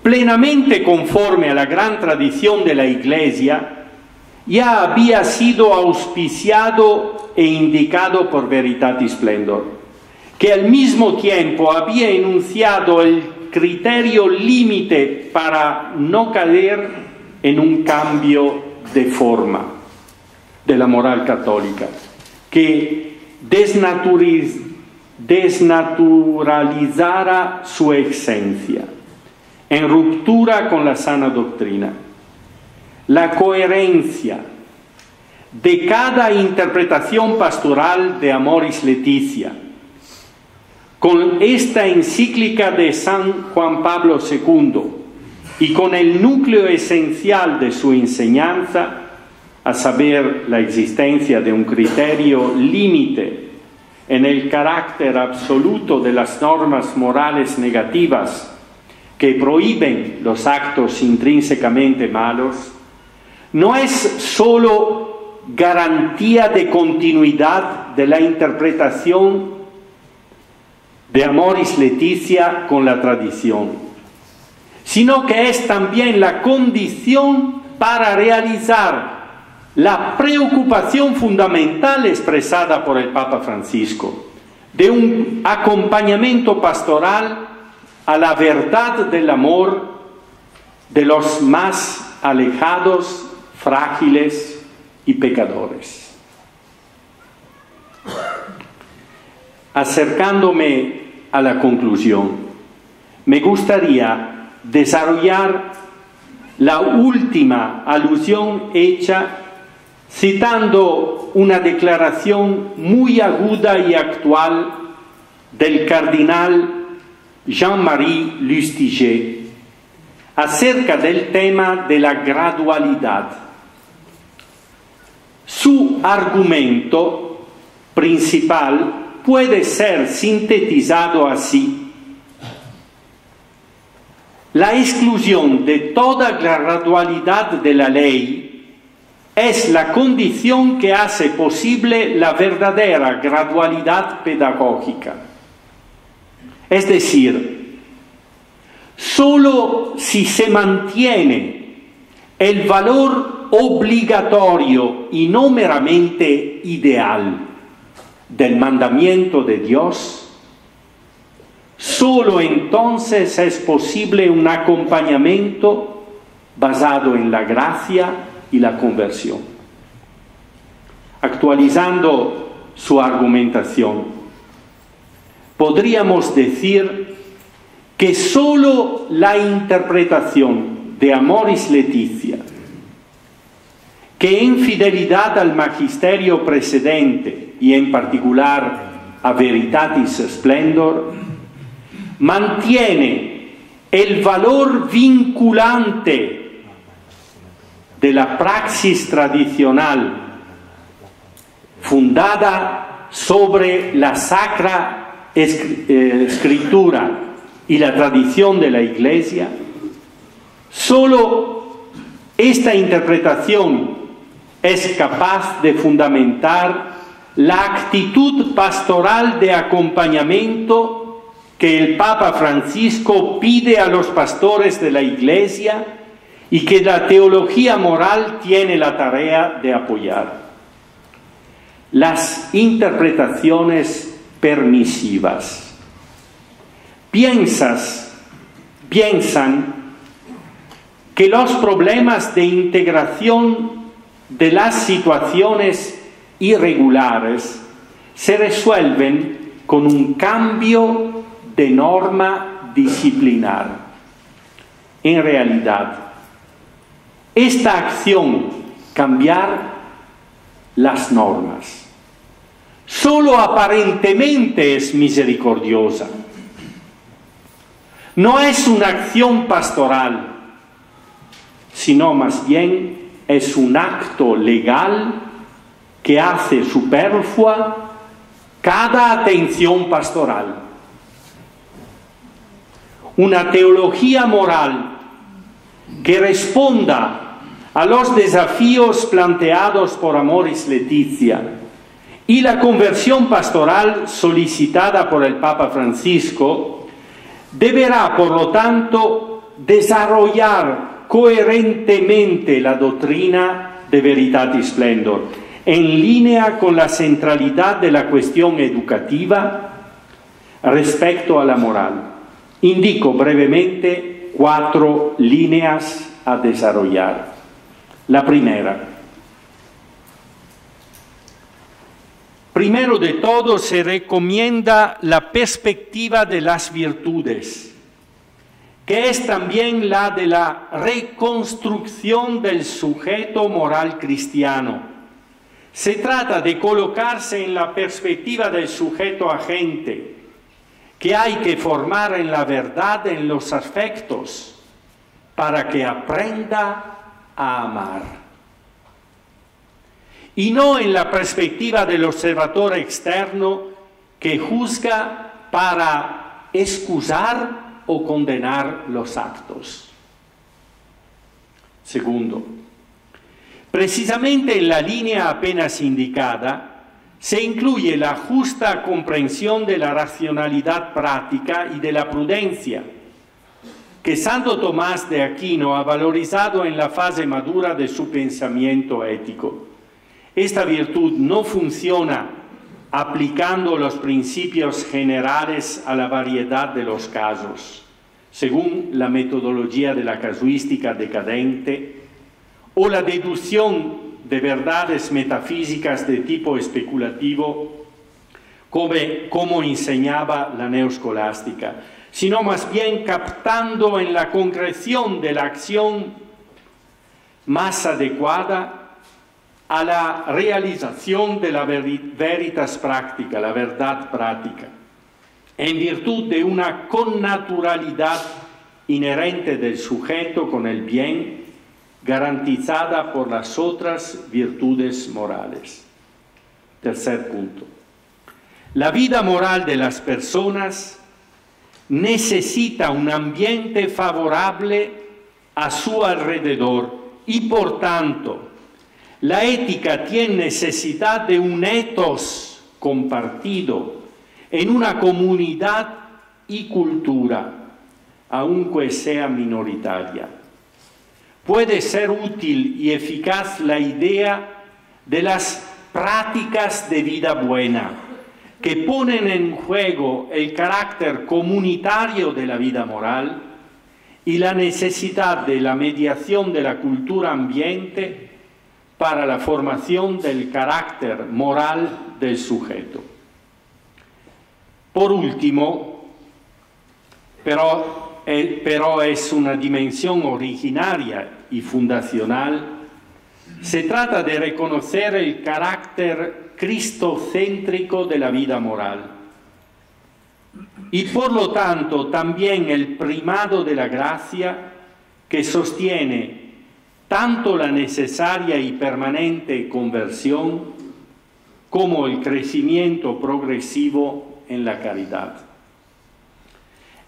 [SPEAKER 2] plenamente conforme a la gran tradición de la Iglesia, ya había sido auspiciado e indicado por Veritatis Splendor, que al mismo tiempo había enunciado el criterio límite para no caer en un cambio de forma de la moral católica, que desnaturalizara su esencia, en ruptura con la sana doctrina. La coherencia de cada interpretación pastoral de Amoris Laetitia con esta encíclica de San Juan Pablo II y con el núcleo esencial de su enseñanza, a saber, la existencia de un criterio límite en el carácter absoluto de las normas morales negativas que prohíben los actos intrínsecamente malos, no es sólo garantía de continuidad de la interpretación de Amoris Laetitia con la tradición, sino que es también la condición para realizar la preocupación fundamental expresada por el Papa Francisco de un acompañamiento pastoral a la verdad del amor de los más alejados, frágiles y pecadores. Acercándome a la conclusión, me gustaría desarrollar la última alusión hecha citando una declaración muy aguda y actual del cardenal Jean-Marie Lustiger acerca del tema de la gradualidad. Su argumento principal puede ser sintetizado así: la exclusión de toda gradualidad de la ley es la condición que hace posible la verdadera gradualidad pedagógica. Es decir, solo si se mantiene el valor obligatorio y no meramente ideal del mandamiento de Dios, solo entonces es posible un acompañamiento basado en la gracia y la conversión. Actualizando su argumentación, podríamos decir que sólo la interpretación de Amoris Laetitia, que en fidelidad al magisterio precedente y en particular a Veritatis Splendor, mantiene el valor vinculante de la praxis tradicional fundada sobre la Sacra Escritura y la tradición de la Iglesia, solo esta interpretación es capaz de fundamentar la actitud pastoral de acompañamiento que el Papa Francisco pide a los pastores de la Iglesia y que la teología moral tiene la tarea de apoyar. Las interpretaciones permisivas piensan que los problemas de integración de las situaciones irregulares se resuelven con un cambio de norma disciplinar. En realidad, esta acción, cambiar las normas, solo aparentemente es misericordiosa. No es una acción pastoral, sino más bien es un acto legal que hace superflua cada atención pastoral. Una teología moral que responda a los desafíos planteados por Amoris Laetitia y la conversión pastoral solicitada por el Papa Francisco, deberá, por lo tanto, desarrollar coherentemente la doctrina de Veritatis Splendor, en línea con la centralidad de la cuestión educativa respecto a la moral. Indico brevemente 4 líneas a desarrollar. La primera. Primero de todo se recomienda la perspectiva de las virtudes, que es también la de la reconstrucción del sujeto moral cristiano. Se trata de colocarse en la perspectiva del sujeto agente, que hay que formar en la verdad, en los afectos, para que aprenda a amar. Y no en la perspectiva del observador externo que juzga para excusar o condenar los actos. Segundo, precisamente en la línea apenas indicada, se incluye la justa comprensión de la racionalidad práctica y de la prudencia, que Santo Tomás de Aquino ha valorizado en la fase madura de su pensamiento ético. Esta virtud no funciona aplicando los principios generales a la variedad de los casos, según la metodología de la casuística decadente, o la deducción de verdades metafísicas de tipo especulativo, como enseñaba la neoscolástica, sino más bien captando en la concreción de la acción más adecuada a la realización de la veritas práctica, la verdad práctica, en virtud de una connaturalidad inherente del sujeto con el bien, garantizada por las otras virtudes morales. Tercer punto. La vida moral de las personas necesita un ambiente favorable a su alrededor y, por tanto, la ética tiene necesidad de un ethos compartido en una comunidad y cultura, aunque sea minoritaria. Puede ser útil y eficaz la idea de las prácticas de vida buena, que ponen en juego el carácter comunitario de la vida moral y la necesidad de la mediación de la cultura ambiente para la formación del carácter moral del sujeto. Por último, pero es una dimensión originaria y fundacional, se trata de reconocer el carácter cristocéntrico de la vida moral y por lo tanto también el primado de la gracia que sostiene tanto la necesaria y permanente conversión como el crecimiento progresivo en la caridad.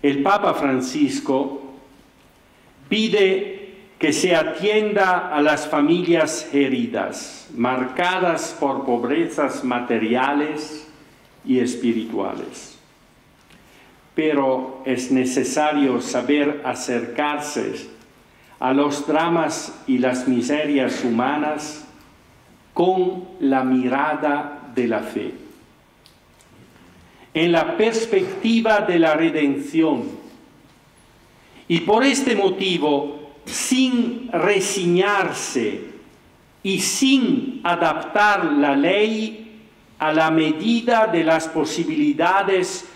[SPEAKER 2] El Papa Francisco pide que se atienda a las familias heridas, marcadas por pobrezas materiales y espirituales. Pero es necesario saber acercarse a los dramas y las miserias humanas con la mirada de la fe. En la perspectiva de la redención. Y por este motivo, sin resignarse y sin adaptar la ley a la medida de las posibilidades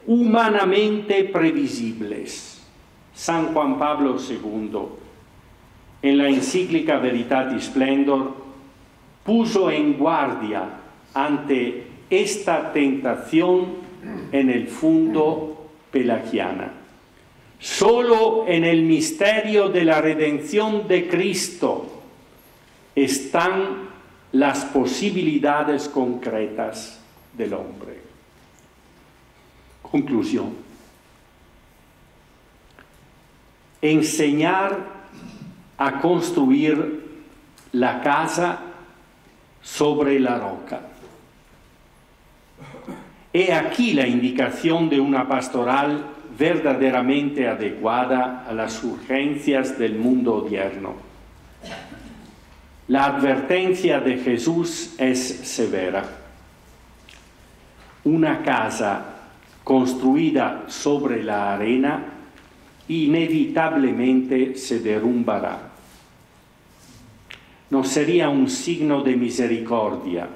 [SPEAKER 2] humanamente previsibles. San Juan Pablo II, en la encíclica Veritatis Splendor, puso en guardia ante esta tentación en el fondo pelagiana. Solo en el misterio de la redención de Cristo están las posibilidades concretas del hombre. Conclusión. Enseñar a construir la casa sobre la roca. He aquí la indicación de una pastoral verdaderamente adecuada a las urgencias del mundo odierno. La advertencia de Jesús es severa. Una casa construida sobre la arena inevitablemente se derrumbará. ¿No sería un signo de misericordia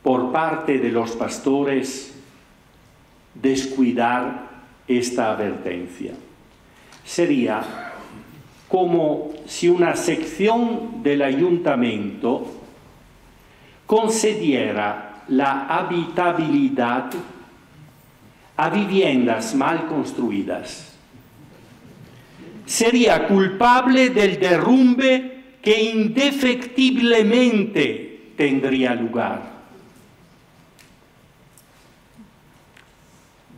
[SPEAKER 2] por parte de los pastores descuidar esta advertencia. Sería como si una sección del ayuntamiento concediera la habitabilidad a viviendas mal construidas. Sería culpable del derrumbe que indefectiblemente tendría lugar.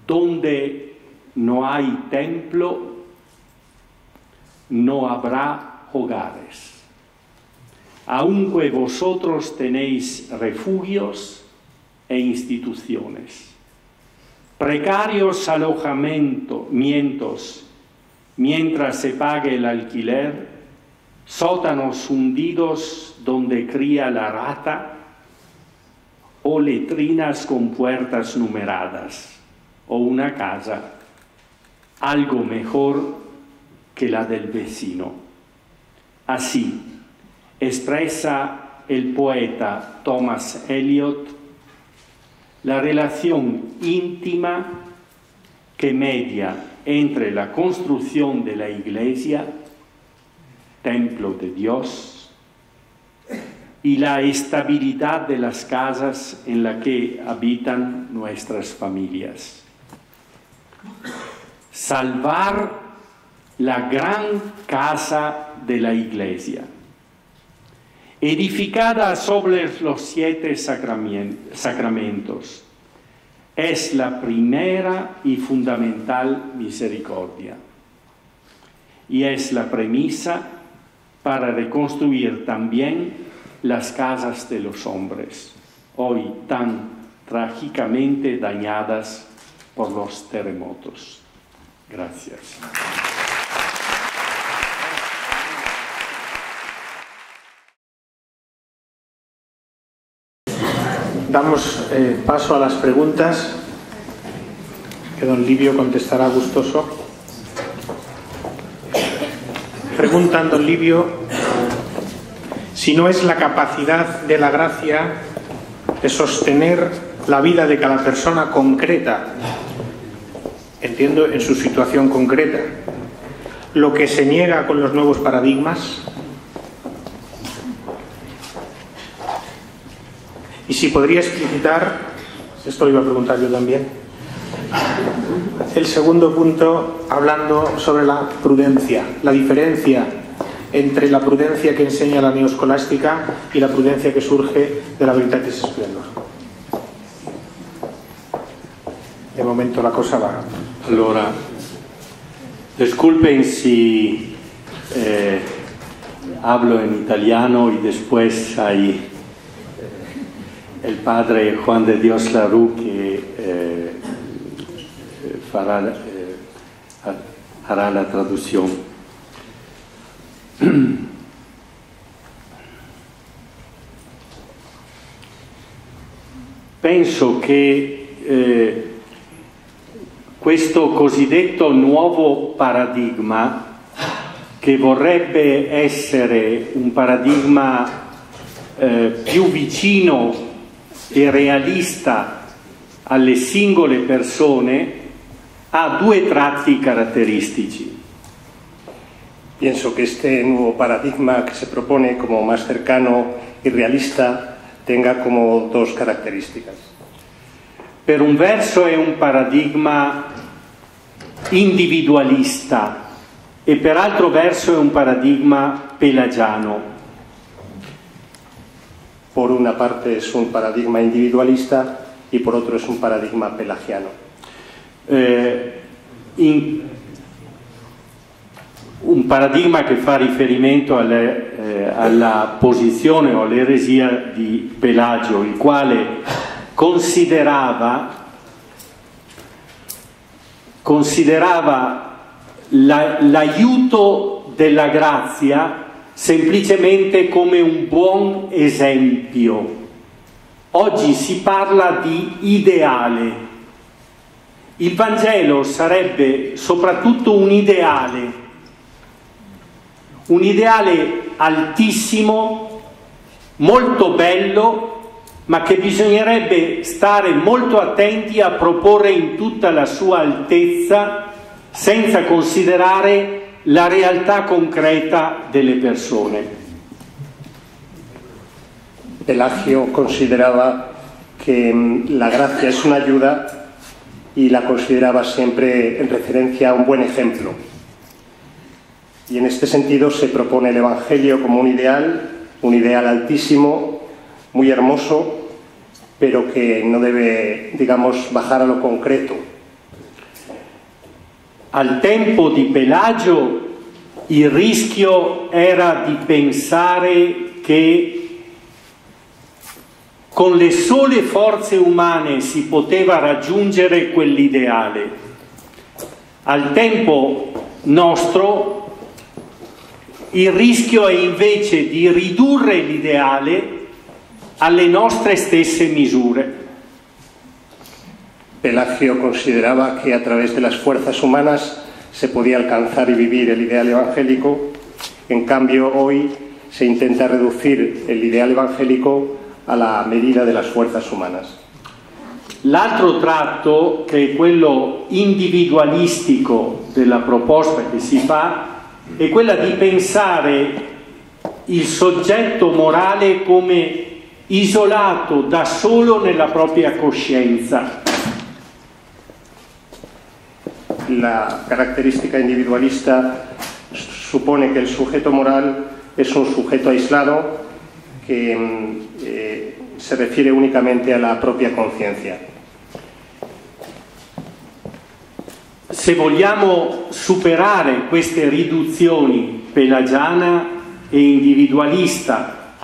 [SPEAKER 2] Donde no hay templo, no habrá hogares. Aunque vosotros tenéis refugios e instituciones, precarios alojamientos mientras se pague el alquiler, sótanos hundidos donde cría la rata o letrinas con puertas numeradas o una casa algo mejor que la del vecino. Así expresa el poeta Thomas Eliot la relación íntima que media entre la construcción de la iglesia, templo de Dios, y la estabilidad de las casas en las que habitan nuestras familias. Salvar la gran casa de la iglesia, edificada sobre los 7 sacramentos, es la primera y fundamental misericordia, y es la premisa para reconstruir también las casas de los hombres, hoy tan trágicamente dañadas por los terremotos. Gracias.
[SPEAKER 3] Damos paso a las preguntas, que don Livio contestará gustoso. Preguntan, don Livio, si no es la capacidad de la gracia de sostener la vida de cada persona concreta, entiendo en su situación concreta, lo que se niega con los nuevos paradigmas. Y si podría explicitar, esto lo iba a preguntar yo también, el segundo punto, hablando sobre la prudencia, la diferencia entre la prudencia que enseña la neoscolástica y la prudencia que surge de la Veritatis Splendor. De momento la cosa va.
[SPEAKER 2] Allora, disculpen si hablo en italiano y después hay el padre Juan de Dios Larú que hará la traducción. Penso che questo cosiddetto nuovo paradigma, che vorrebbe essere un paradigma più vicino e realista alle singole persone, ha 2 tratti caratteristici.
[SPEAKER 4] Pienso que este nuevo paradigma que se propone como más cercano y realista tenga como 2 características.
[SPEAKER 2] Per un verso è un paradigma individualista e per altro verso è un paradigma pelagiano.
[SPEAKER 4] Por una parte es un paradigma individualista y por otro es un paradigma pelagiano.
[SPEAKER 2] Un paradigma che fa riferimento alla posizione o all'eresia di Pelagio, il quale considerava l'aiuto della grazia semplicemente come un buon esempio. Oggi si parla di ideale. Il Vangelo sarebbe soprattutto un ideale altissimo, molto bello, ma che bisognerebbe stare molto attenti a proporre in tutta la sua altezza, senza considerare la realtà concreta delle persone.
[SPEAKER 4] Pelagio consideraba que la gracia es una ayuda y la consideraba siempre en referencia a un buen ejemplo. Y en este sentido se propone el Evangelio como un ideal altísimo, muy hermoso, pero que no debe, digamos, bajar a lo concreto.
[SPEAKER 2] Al tempo di Pelagio il rischio era di pensare che con le sole forze umane si poteva raggiungere quell'ideale. Al tempo nostro il rischio è invece di ridurre l'ideale alle nostre stesse misure.
[SPEAKER 4] Pelagio consideraba que a través de las fuerzas humanas se podía alcanzar y vivir el ideal evangélico. En cambio, hoy se intenta reducir el ideal evangélico a la medida de las fuerzas humanas.
[SPEAKER 2] L'altro tratto, che è quello individualistico della proposta che si fa, è quella di pensare il soggetto morale come isolato da solo nella propria coscienza.
[SPEAKER 4] La característica individualista supone que el sujeto moral es un sujeto aislado que se refiere únicamente a la propia conciencia.
[SPEAKER 2] Se vogliamo superare queste riduzioni pelagiana e individualista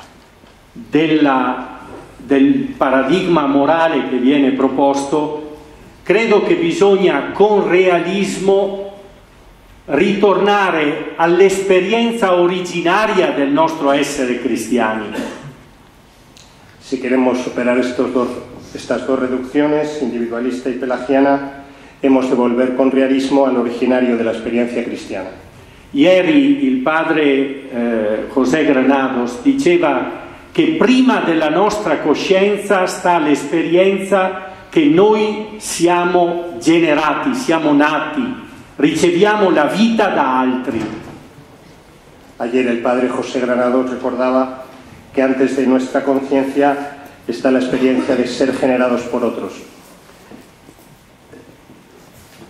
[SPEAKER 2] del paradigma morale che viene proposto, credo che bisogna con realismo ritornare all'esperienza originaria del nostro essere cristiani.
[SPEAKER 4] Si queremos superar estas dos reducciones, individualista y pelagiana, hemos de volver con realismo al originario de la experiencia cristiana.
[SPEAKER 2] Ieri il padre José Granados diceva che prima della nostra coscienza sta l'esperienza che noi siamo generati, siamo nati, riceviamo la vita da altri.
[SPEAKER 4] Ayer el padre José Granados recordaba que antes de nuestra conciencia está la experiencia de ser generados por otros.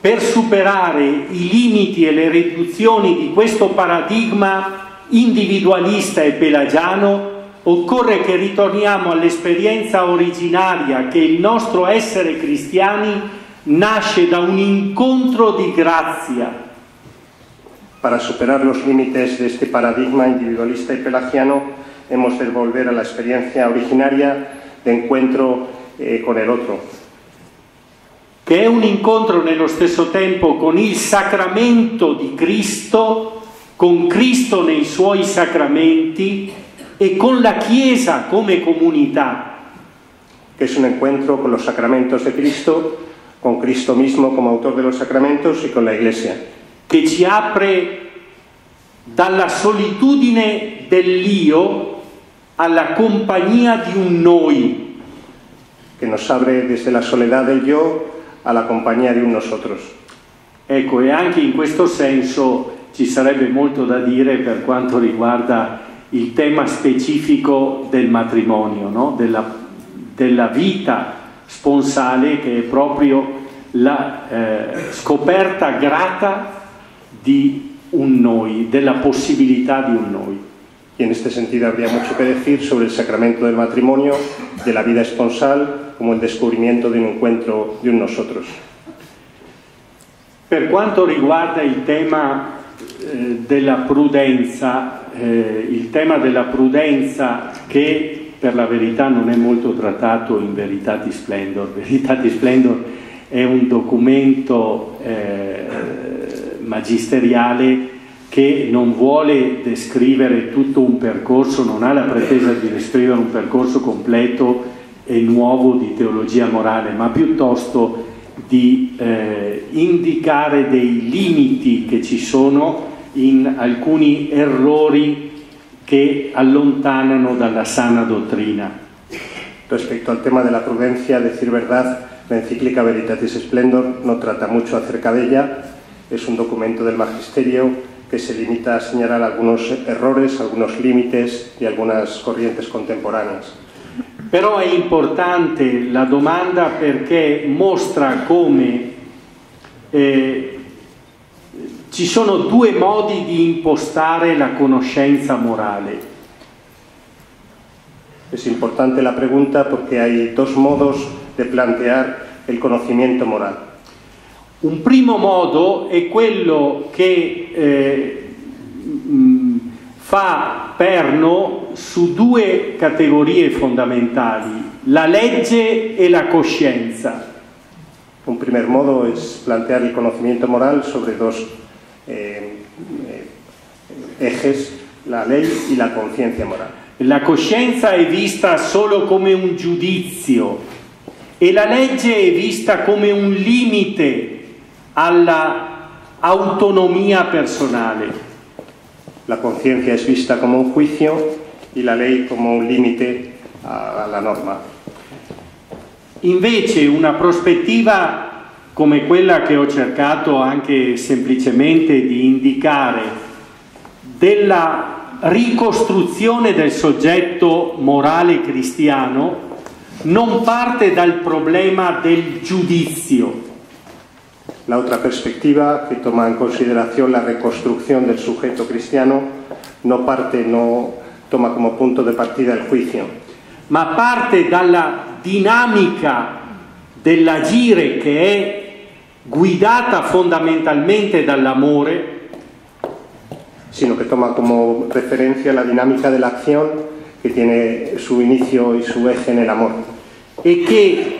[SPEAKER 2] Per superare i limiti e le riduzioni di questo paradigma individualista e pelagiano, occorre che ritorniamo all'esperienza originaria che il nostro essere cristiani nasce da un incontro di grazia.
[SPEAKER 4] Para superar los límites de este paradigma individualista y pelagiano, hemos de volver a la experiencia originaria de encuentro con el otro.
[SPEAKER 2] Che è un incontro nello stesso tempo con il sacramento di Cristo, con Cristo nei suoi sacramenti e con la Chiesa come comunità.
[SPEAKER 4] Que es un encuentro con los sacramentos de Cristo, con Cristo mismo como autor de los sacramentos y con la Iglesia.
[SPEAKER 2] Che ci apre dalla solitudine dell'io alla compagnia di un noi.
[SPEAKER 4] Que nos abre desde la soledad del yo a la compañía de un nosotros.
[SPEAKER 2] Ecco, e anche in questo senso ci sarebbe molto da dire per quanto riguarda il tema specifico del matrimonio, no? della vita sponsale, che è proprio la scoperta grata di un noi, della possibilità di un noi.
[SPEAKER 4] Y en este sentido habría mucho que decir sobre el sacramento del matrimonio, de la vida esponsal, como el descubrimiento de un encuentro de un nosotros.
[SPEAKER 2] Per quanto riguarda il tema della prudenza, che per la verità non è molto trattato in Veritatis Splendor. Veritatis Splendor è un documento magisteriale che non vuole descrivere tutto un percorso, non ha la pretesa di descrivere un percorso completo e nuovo di teologia morale, ma piuttosto di indicare dei limiti che ci sono in alcuni errori che allontanano dalla sana dottrina.
[SPEAKER 4] Respecto al tema de la prudencia, decir verdad, la encíclica Veritatis Splendor no trata mucho acerca de ella. Es un documento del Magisterio que se limita a señalar algunos errores, algunos límites y algunas corrientes contemporaneas.
[SPEAKER 2] Però è importante la domanda perché mostra come ci sono due modi di impostare la conoscenza morale.
[SPEAKER 4] Es importante la pregunta porque hay dos modos de plantear el conocimiento moral.
[SPEAKER 2] Un primo modo è quello che fa perno su due categorie fondamentali, la legge e la coscienza.
[SPEAKER 4] Un primer modo es plantear el conocimiento moral sobre dos ejes, la ley y la conciencia moral.
[SPEAKER 2] La coscienza è vista solo come un giudizio e la legge è vista come un limite alla autonomia personale.
[SPEAKER 4] La conciencia es vista como un juicio y la ley como un límite a la norma.
[SPEAKER 2] Invece una prospettiva come quella che ho cercato anche semplicemente di indicare della ricostruzione del soggetto morale cristiano non parte dal problema del giudizio.
[SPEAKER 4] La otra perspectiva, que toma en consideración la reconstrucción del sujeto cristiano, no toma como punto de partida el juicio,
[SPEAKER 2] ma parte dalla dinamica dell'agire che è guidata fondamentalmente dall'amore,
[SPEAKER 4] sino que toma como referencia la dinámica de la acción que tiene su inicio y su eje en el amor.
[SPEAKER 2] E che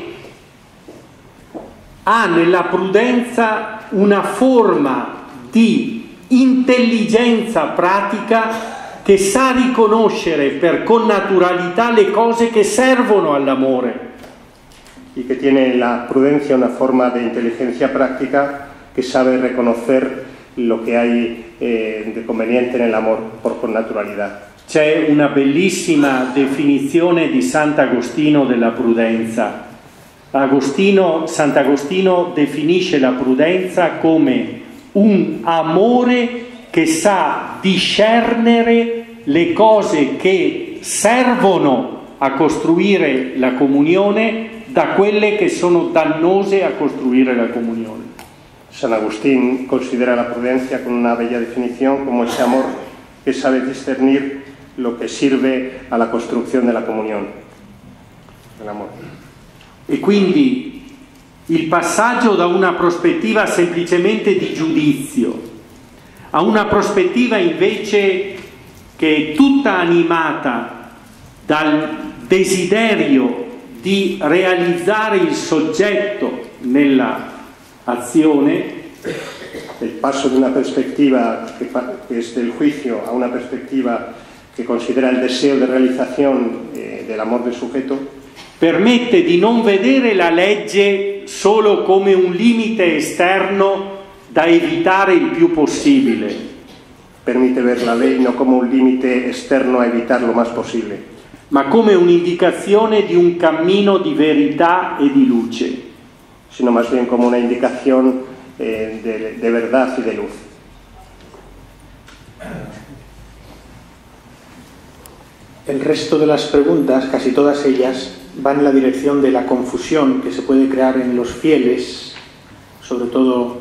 [SPEAKER 2] ha nella prudenza una forma di intelligenza pratica che sa riconoscere per connaturalità le cose che servono all'amore.
[SPEAKER 4] Y que tiene en la prudencia una forma de inteligencia práctica que sabe reconocer lo que hay de conveniente en el amor por connaturalidad.
[SPEAKER 2] C'è una bellissima definizione di Sant'Agostino della prudenza. Sant'Agostino definisce la prudenza come un amore che sa discernere le cose che servono a costruire la comunione da quelle che sono dannose a costruire la comunione.
[SPEAKER 4] San Agustín considera la prudencia con una bella definición como ese amor que sabe discernir lo que sirve a la construcción de la comunión. El amor.
[SPEAKER 2] E quindi il passaggio da una prospettiva semplicemente di giudizio a una prospettiva invece che è tutta animata dal desiderio di realizzare il soggetto nella azione.
[SPEAKER 4] El paso de una perspectiva que es del juicio a una perspectiva que considera el deseo de realización del amor del sujeto,
[SPEAKER 2] permette di non vedere la legge solo come un limite esterno da evitare il più possibile.
[SPEAKER 4] Permite ver la ley no como un límite externo a evitar lo más posible,
[SPEAKER 2] ma come un'indicazione di un cammino di verità e di luce.
[SPEAKER 4] Sino más bien como una indicación de verdad y de luz.
[SPEAKER 3] El resto de las preguntas, casi todas ellas, van en la dirección de la confusión que se puede crear en los fieles, sobre todo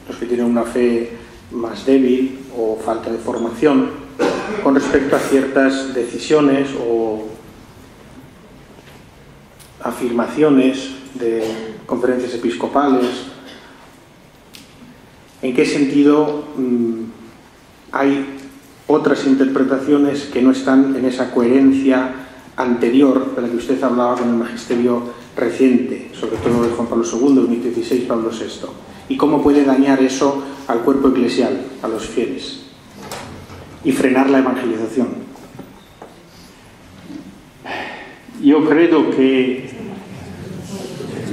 [SPEAKER 3] los que tienen una fe más débil o falta de formación, con respecto a ciertas decisiones o afirmaciones de conferencias episcopales. ¿En qué sentido hay otras interpretaciones que no están en esa coherencia anterior de la que usted hablaba con el magisterio reciente, sobre todo de Juan Pablo II, Benedicto XVI, Pablo VI? ¿Y cómo puede dañar eso al cuerpo eclesial, a los fieles, y frenar la evangelización?
[SPEAKER 2] Io credo che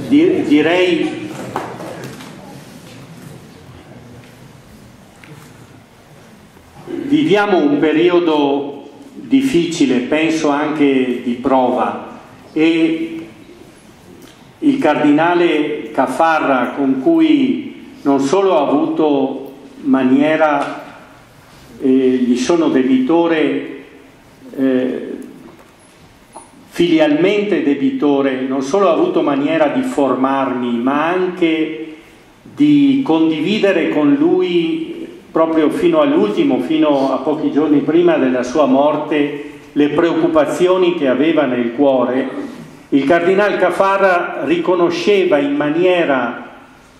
[SPEAKER 2] direi viviamo un periodo difficile, penso anche di prova, e il cardinale Caffarra, con cui non solo ho avuto maniera, gli sono debitore, filialmente debitore, non solo ho avuto maniera di formarmi, ma anche di condividere con lui proprio fino all'ultimo, fino a pochi giorni prima della sua morte, le preoccupazioni che aveva nel cuore. Il cardinale Caffarra riconosceva in maniera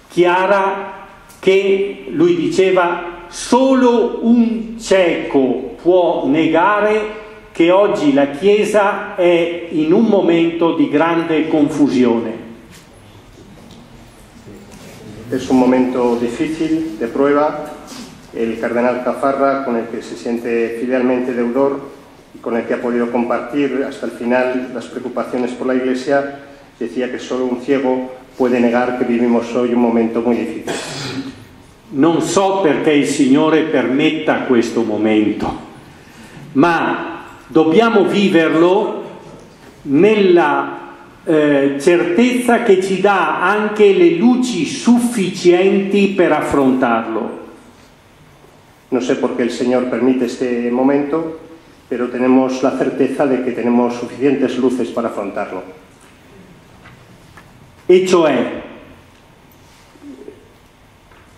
[SPEAKER 2] chiara che, lui diceva, solo un cieco può negare che oggi la Chiesa è in un momento di grande confusione.
[SPEAKER 4] Es un momento difícil, de prueba. El cardenal Caffarra, con el que se siente filialmente deudor y con el que ha podido compartir hasta el final las preocupaciones por la Iglesia, decía que solo un ciego puede negar che vivimos hoy un momento muy difícil.
[SPEAKER 2] Non so perché il Signore permetta questo momento, ma dobbiamo viverlo nella certezza che ci dà anche le luci sufficienti per affrontarlo.
[SPEAKER 4] No sé por qué el Señor permite este momento, pero tenemos la certeza de que tenemos suficientes luces para afrontarlo.
[SPEAKER 2] E cioè,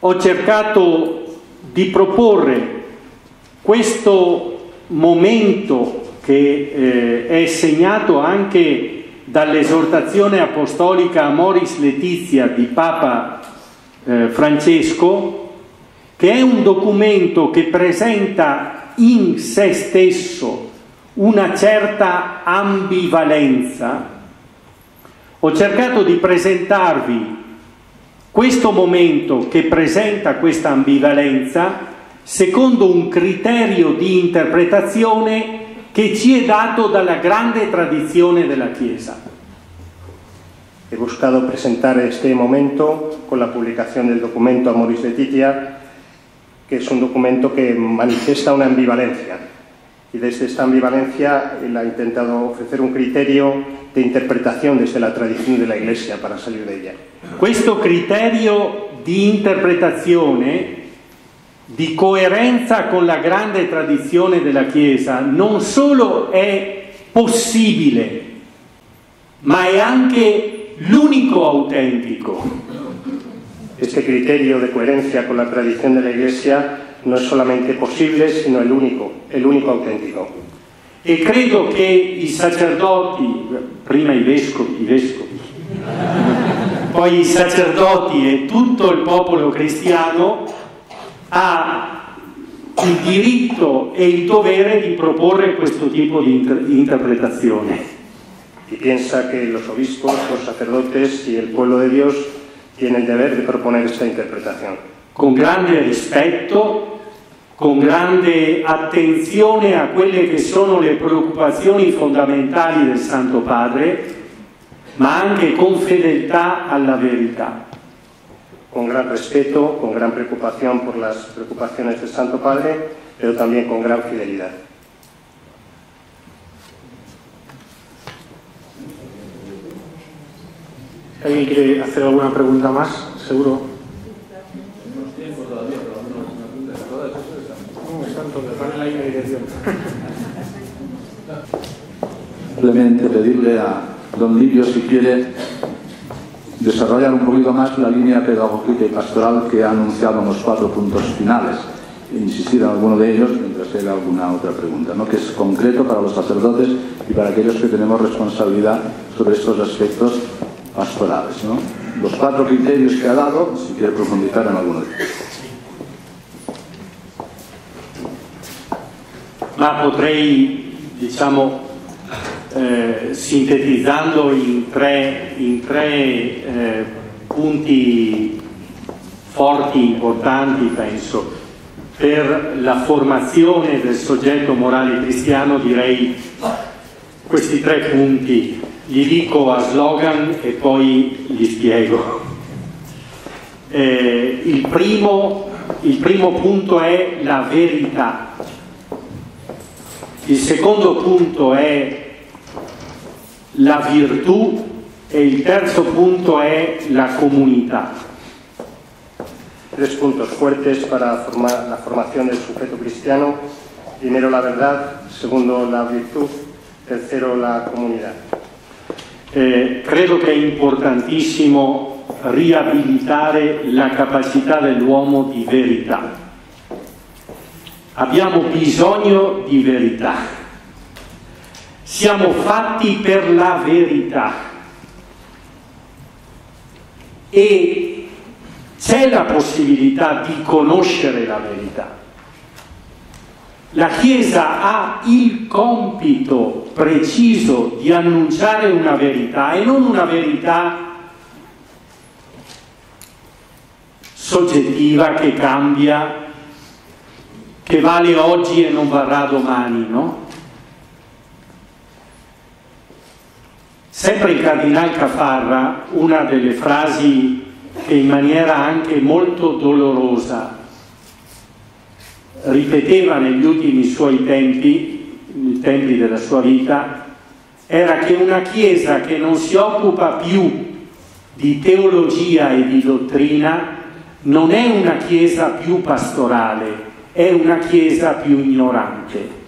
[SPEAKER 2] ho cercato di proporre questo momento che è segnato anche dall'esortazione apostolica Amoris Laetitia di Papa Francesco, che è un documento che presenta in se stesso una certa ambivalenza. Ho cercato di presentarvi questo momento che presenta questa ambivalenza secondo un criterio di interpretazione che ci è dato dalla grande tradizione della Chiesa.
[SPEAKER 4] He buscado presentar este momento con la publicación del documento Amoris Laetitia, que es un documento que manifiesta una ambivalencia. Y desde esta ambivalencia él ha intentado ofrecer un criterio de interpretación desde la tradizione della Iglesia para salir de ella.
[SPEAKER 2] Questo criterio di interpretazione, di coerenza con la grande tradizione della Chiesa, non solo è possibile, ma è anche l'unico autentico.
[SPEAKER 4] Este criterio de coherencia con la tradición de la Iglesia no es solamente posible, sino el único auténtico.
[SPEAKER 2] E credo che i sacerdoti, prima i vescovi, poi i sacerdoti e tutto il popolo cristiano ha il diritto e il dovere di proporre questo tipo di interpretazione.
[SPEAKER 4] Y piensa que los obispos, los sacerdotes y el pueblo de Dios tienen el deber de proponer esta interpretación.
[SPEAKER 2] Con grande rispetto, con grande attenzione a quelle che sono le preoccupazioni fondamentali del Santo Padre, ma anche con fedeltà alla verità.
[SPEAKER 4] Con gran respeto, con gran preocupación por las preocupaciones del Santo Padre, pero también con gran fidelidad.
[SPEAKER 3] ¿Alguien quiere hacer alguna pregunta más? Seguro. No, están todos, van en la misma dirección.
[SPEAKER 1] Simplemente pedirle a don Livio si quiere desarrollar un poquito más la línea pedagógica y pastoral que ha anunciado en los 4 puntos finales e insistir en alguno de ellos mientras haga alguna otra pregunta, ¿no? Que es concreto para los sacerdotes y para aquellos que tenemos responsabilidad sobre estos aspectos pastorales, ¿no? Los 4 criterios que ha dado, si quiere profundizar en alguno de ellos.
[SPEAKER 2] Ma potrei, diciamo, sintetizzando in tre punti forti, importanti, penso, per la formazione del soggetto morale cristiano, direi questi 3 punti. Li dico a slogan e poi li spiego. Il primo punto è la verità. Il secondo punto è la virtù e il terzo punto è la comunità.
[SPEAKER 4] 3 puntos fuertes para la formación del sujeto cristiano. Primero, la verdad. Segundo, la virtud. Tercero, la comunità.
[SPEAKER 2] Credo che è importantissimo riabilitare la capacità dell'uomo di verità. Abbiamo bisogno di verità. Siamo fatti per la verità. E c'è la possibilità di conoscere la verità. La Chiesa ha il compito preciso di annunciare una verità e non una verità soggettiva che cambia, che vale oggi e non varrà domani, no? Sempre il Cardinal Caffarra, una delle frasi che in maniera anche molto dolorosa ripeteva negli ultimi suoi tempi, i tempi della sua vita, era che una Chiesa che non si occupa più di teologia e di dottrina non è una Chiesa più pastorale, è una Chiesa più ignorante.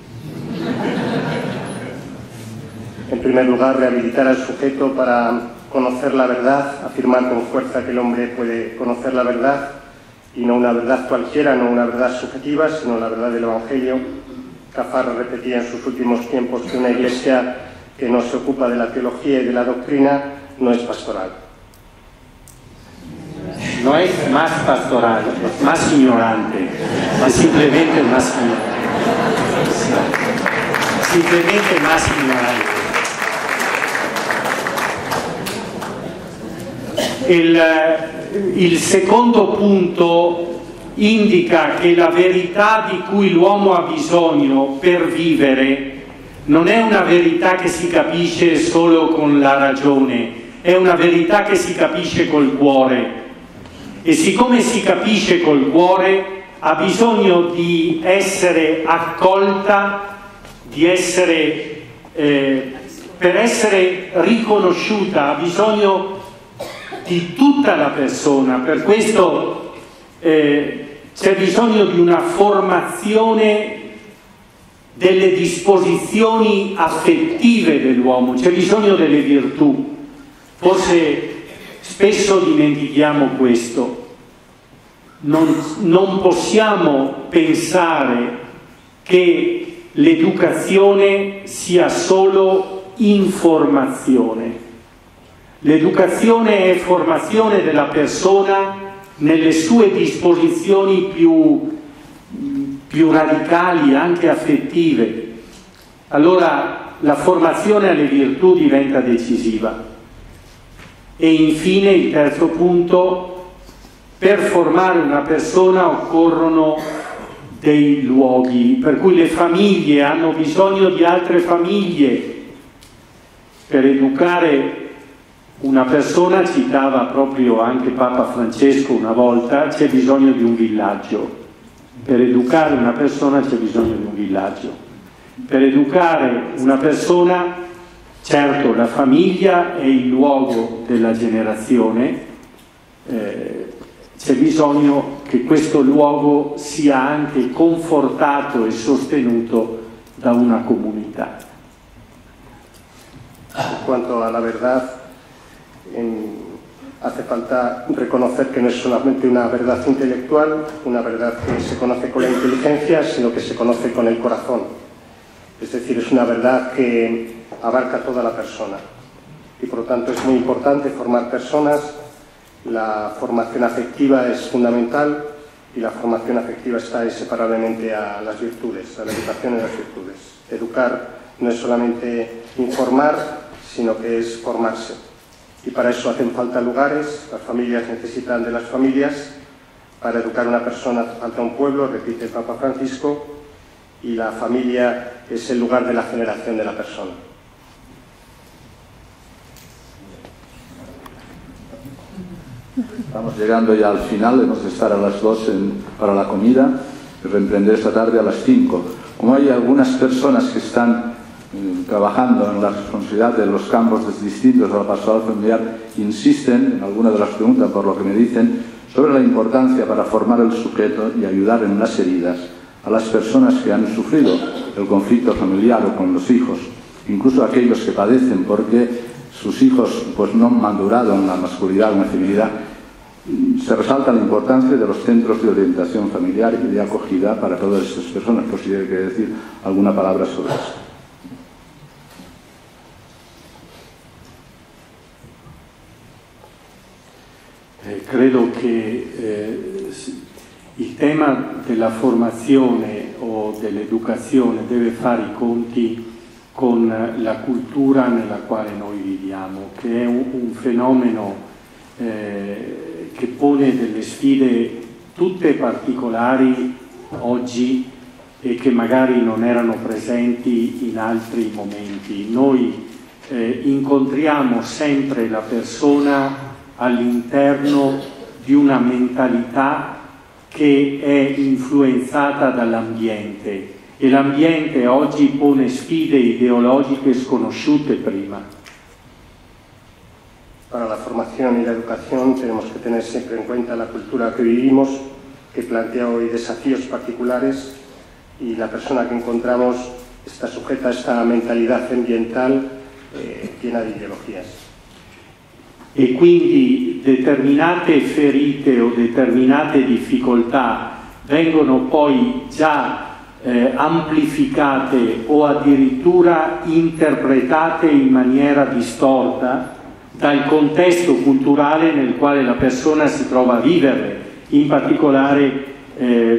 [SPEAKER 4] En primer lugar, rehabilitar al sujeto para conocer la verdad, afirmar con fuerza que el hombre puede conocer la verdad, y no una verdad cualquiera, no una verdad subjetiva, sino la verdad del Evangelio. Caffarra repetía en sus últimos tiempos que una iglesia que no se ocupa de la teología y de la doctrina no es pastoral.
[SPEAKER 2] No es más pastoral, es más ignorante, es simplemente más ignorante. Simplemente más ignorante. Il secondo punto indica che la verità di cui l'uomo ha bisogno per vivere non è una verità che si capisce solo con la ragione, è una verità che si capisce col cuore. E siccome si capisce col cuore, ha bisogno di essere accolta, di essere, per essere riconosciuta, ha bisogno di tutta la persona. Per questo c'è bisogno di una formazione delle disposizioni affettive dell'uomo, c'è bisogno delle virtù. Forse spesso dimentichiamo questo. Non possiamo pensare che l'educazione sia solo informazione. L'educazione è formazione della persona nelle sue disposizioni più radicali, anche affettive. Allora la formazione alle virtù diventa decisiva. E infine il terzo punto: per formare una persona occorrono dei luoghi, per cui le famiglie hanno bisogno di altre famiglie. Per educare una persona, citava proprio anche Papa Francesco una volta, c'è bisogno di un villaggio. Per educare una persona c'è bisogno di un villaggio. Per educare una persona, certo, la famiglia è il luogo della generazione, c'è bisogno che questo luogo sia anche confortato e sostenuto da una comunità.
[SPEAKER 4] En cuanto a la verdad, hace falta reconocer que no es solamente una verdad intelectual, una verdad que se conoce con la inteligencia, sino que se conoce con el corazón. Es decir, es una verdad que abarca toda la persona. Y por lo tanto es muy importante formar personas. La formación afectiva es fundamental y la formación afectiva está inseparablemente a las virtudes, a la educación de las virtudes. Educar no es solamente informar, sino que es formarse. Y para eso hacen falta lugares, las familias necesitan de las familias, para educar a una persona hace falta un pueblo, repite el Papa Francisco, y la familia es el lugar de la generación de la persona.
[SPEAKER 1] Estamos llegando ya al final, debemos estar a las 2 para la comida y reemprender esta tarde a las 5. Como hay algunas personas que están trabajando en la responsabilidad de los campos distintos de la pastoral familiar, insisten en alguna de las preguntas, por lo que me dicen, sobre la importancia para formar el sujeto y ayudar en las heridas a las personas que han sufrido el conflicto familiar o con los hijos, incluso aquellos que padecen porque sus hijos pues, no han madurado en la masculinidad o en la feminidad. Se resalta la importancia de los centros de orientación familiar y de acogida para todas estas personas. Pues si hay que decir alguna palabra sobre eso.
[SPEAKER 2] Credo che il tema della formazione o dell'educazione deve fare i conti con la cultura nella quale noi viviamo, che è un fenomeno che pone delle sfide tutte particolari oggi e che magari non erano presenti in altri momenti. Noi incontriamo sempre la persona all'interno di una mentalità che è influenzata dall'ambiente e l'ambiente oggi pone sfide ideologiche sconosciute prima.
[SPEAKER 4] Para la formación y la educación tenemos que tener siempre en cuenta la cultura que vivimos, que plantea hoy desafíos particulares y la persona que encontramos está sujeta a esta mentalidad ambiental llena di ideologías.
[SPEAKER 2] E quindi determinate ferite o determinate difficoltà vengono poi già amplificate o addirittura interpretate in maniera distorta dal contesto culturale nel quale la persona si trova a vivere. In particolare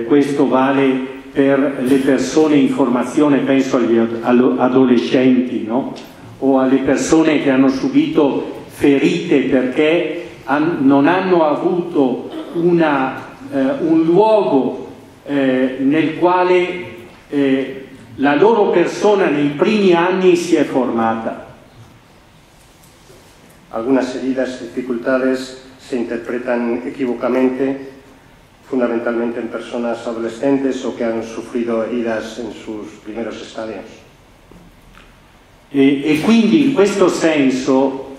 [SPEAKER 2] questo vale per le persone in formazione, penso agli adolescenti, no? O alle persone che hanno subito ferite perché non hanno avuto un luogo nel quale la loro persona nei primi anni si è formata.
[SPEAKER 4] Algunas heridas y dificultades se interpretan equivocamente, fundamentalmente en personas adolescentes o que han sufrido heridas en sus primeros estadios.
[SPEAKER 2] E quindi in questo senso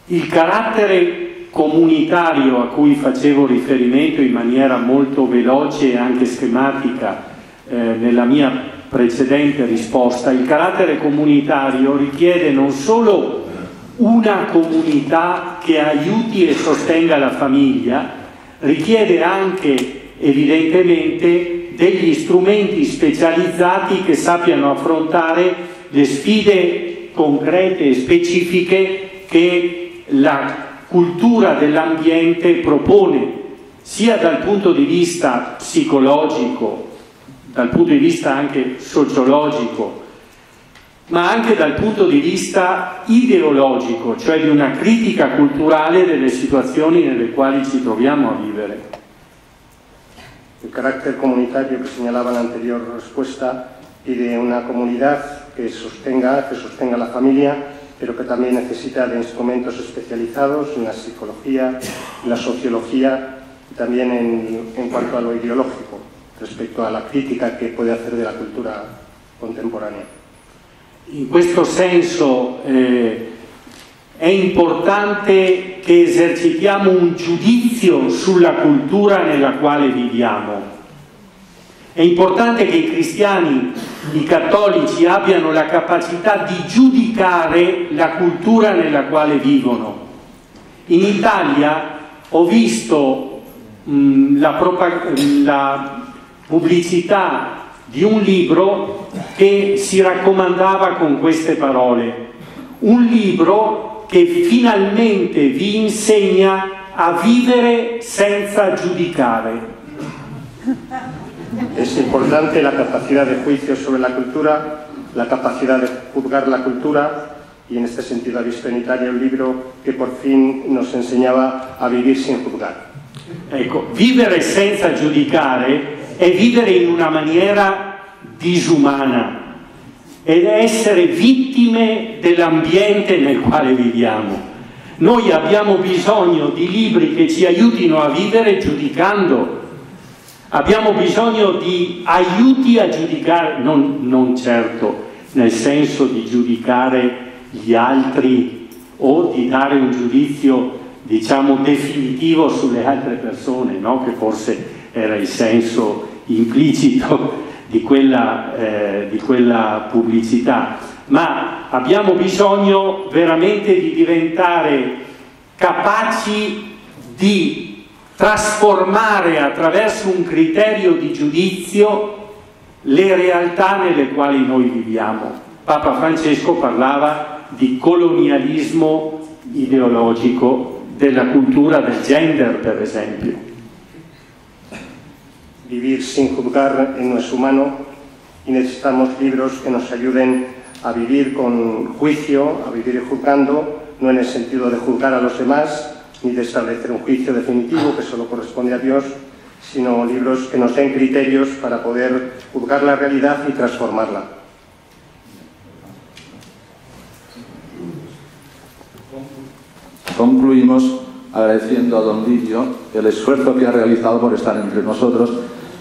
[SPEAKER 2] il carattere comunitario a cui facevo riferimento in maniera molto veloce e anche schematica nella mia precedente risposta, il carattere comunitario richiede non solo una comunità che aiuti e sostenga la famiglia, richiede anche evidentemente degli strumenti specializzati che sappiano affrontare le sfide concrete e specifiche che la cultura dell'ambiente propone, sia dal punto di vista psicologico, dal punto di vista anche sociologico, ma anche dal punto di vista ideologico, cioè di una critica culturale delle situazioni nelle quali ci troviamo a vivere.
[SPEAKER 4] El carácter comunitario que señalaba en la anterior respuesta pide una comunidad que sostenga la familia, pero que también necesita de instrumentos especializados en la psicología, en la sociología y también en cuanto a lo ideológico, respecto a la crítica che puede hacer de la cultura contemporanea.
[SPEAKER 2] In questo senso è importante che esercitiamo un giudizio sulla cultura nella quale viviamo. È importante che i cristiani, i cattolici abbiano la capacità di giudicare la cultura nella quale vivono. In Italia ho visto la pubblicità di un libro che si raccomandava con queste parole: un libro che finalmente vi insegna a vivere senza giudicare.
[SPEAKER 4] Es importante la capacidad de juicio sobre la cultura, la capacidad de juzgar la cultura, y en este sentido ha visto en Italia un libro che por fin nos enseñaba a vivir sin juzgar.
[SPEAKER 2] Ecco, vivere senza giudicare è vivere in una maniera disumana ed essere vittime dell'ambiente nel quale viviamo. Noi abbiamo bisogno di libri che ci aiutino a vivere giudicando. Abbiamo bisogno di aiuti a giudicare, non certo nel senso di giudicare gli altri o di dare un giudizio, diciamo, definitivo sulle altre persone, no? Che forse era il senso implicito di quella pubblicità, ma abbiamo bisogno veramente di diventare capaci di trasformare attraverso un criterio di giudizio le realtà nelle quali noi viviamo. Papa Francesco parlava di colonialismo ideologico della cultura del gender, per esempio.
[SPEAKER 4] Vivir sin juzgar no es humano y necesitamos libros que nos ayuden a vivir con juicio, a vivir juzgando, no en el sentido de juzgar a los demás ni de establecer un juicio definitivo que solo corresponde a Dios, sino libros que nos den criterios para poder juzgar la realidad y transformarla.
[SPEAKER 1] Concluimos agradeciendo a don Livio el esfuerzo que ha realizado por estar entre nosotros.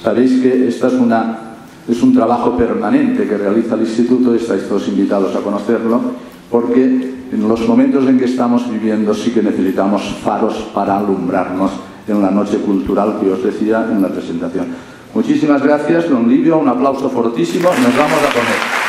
[SPEAKER 1] Sabéis que esta es un trabajo permanente que realiza el Instituto, estáis todos invitados a conocerlo, porque en los momentos en que estamos viviendo sí que necesitamos faros para alumbrarnos en la noche cultural que os decía en la presentación. Muchísimas gracias, don Livio, un aplauso fortísimo y nos vamos a comer.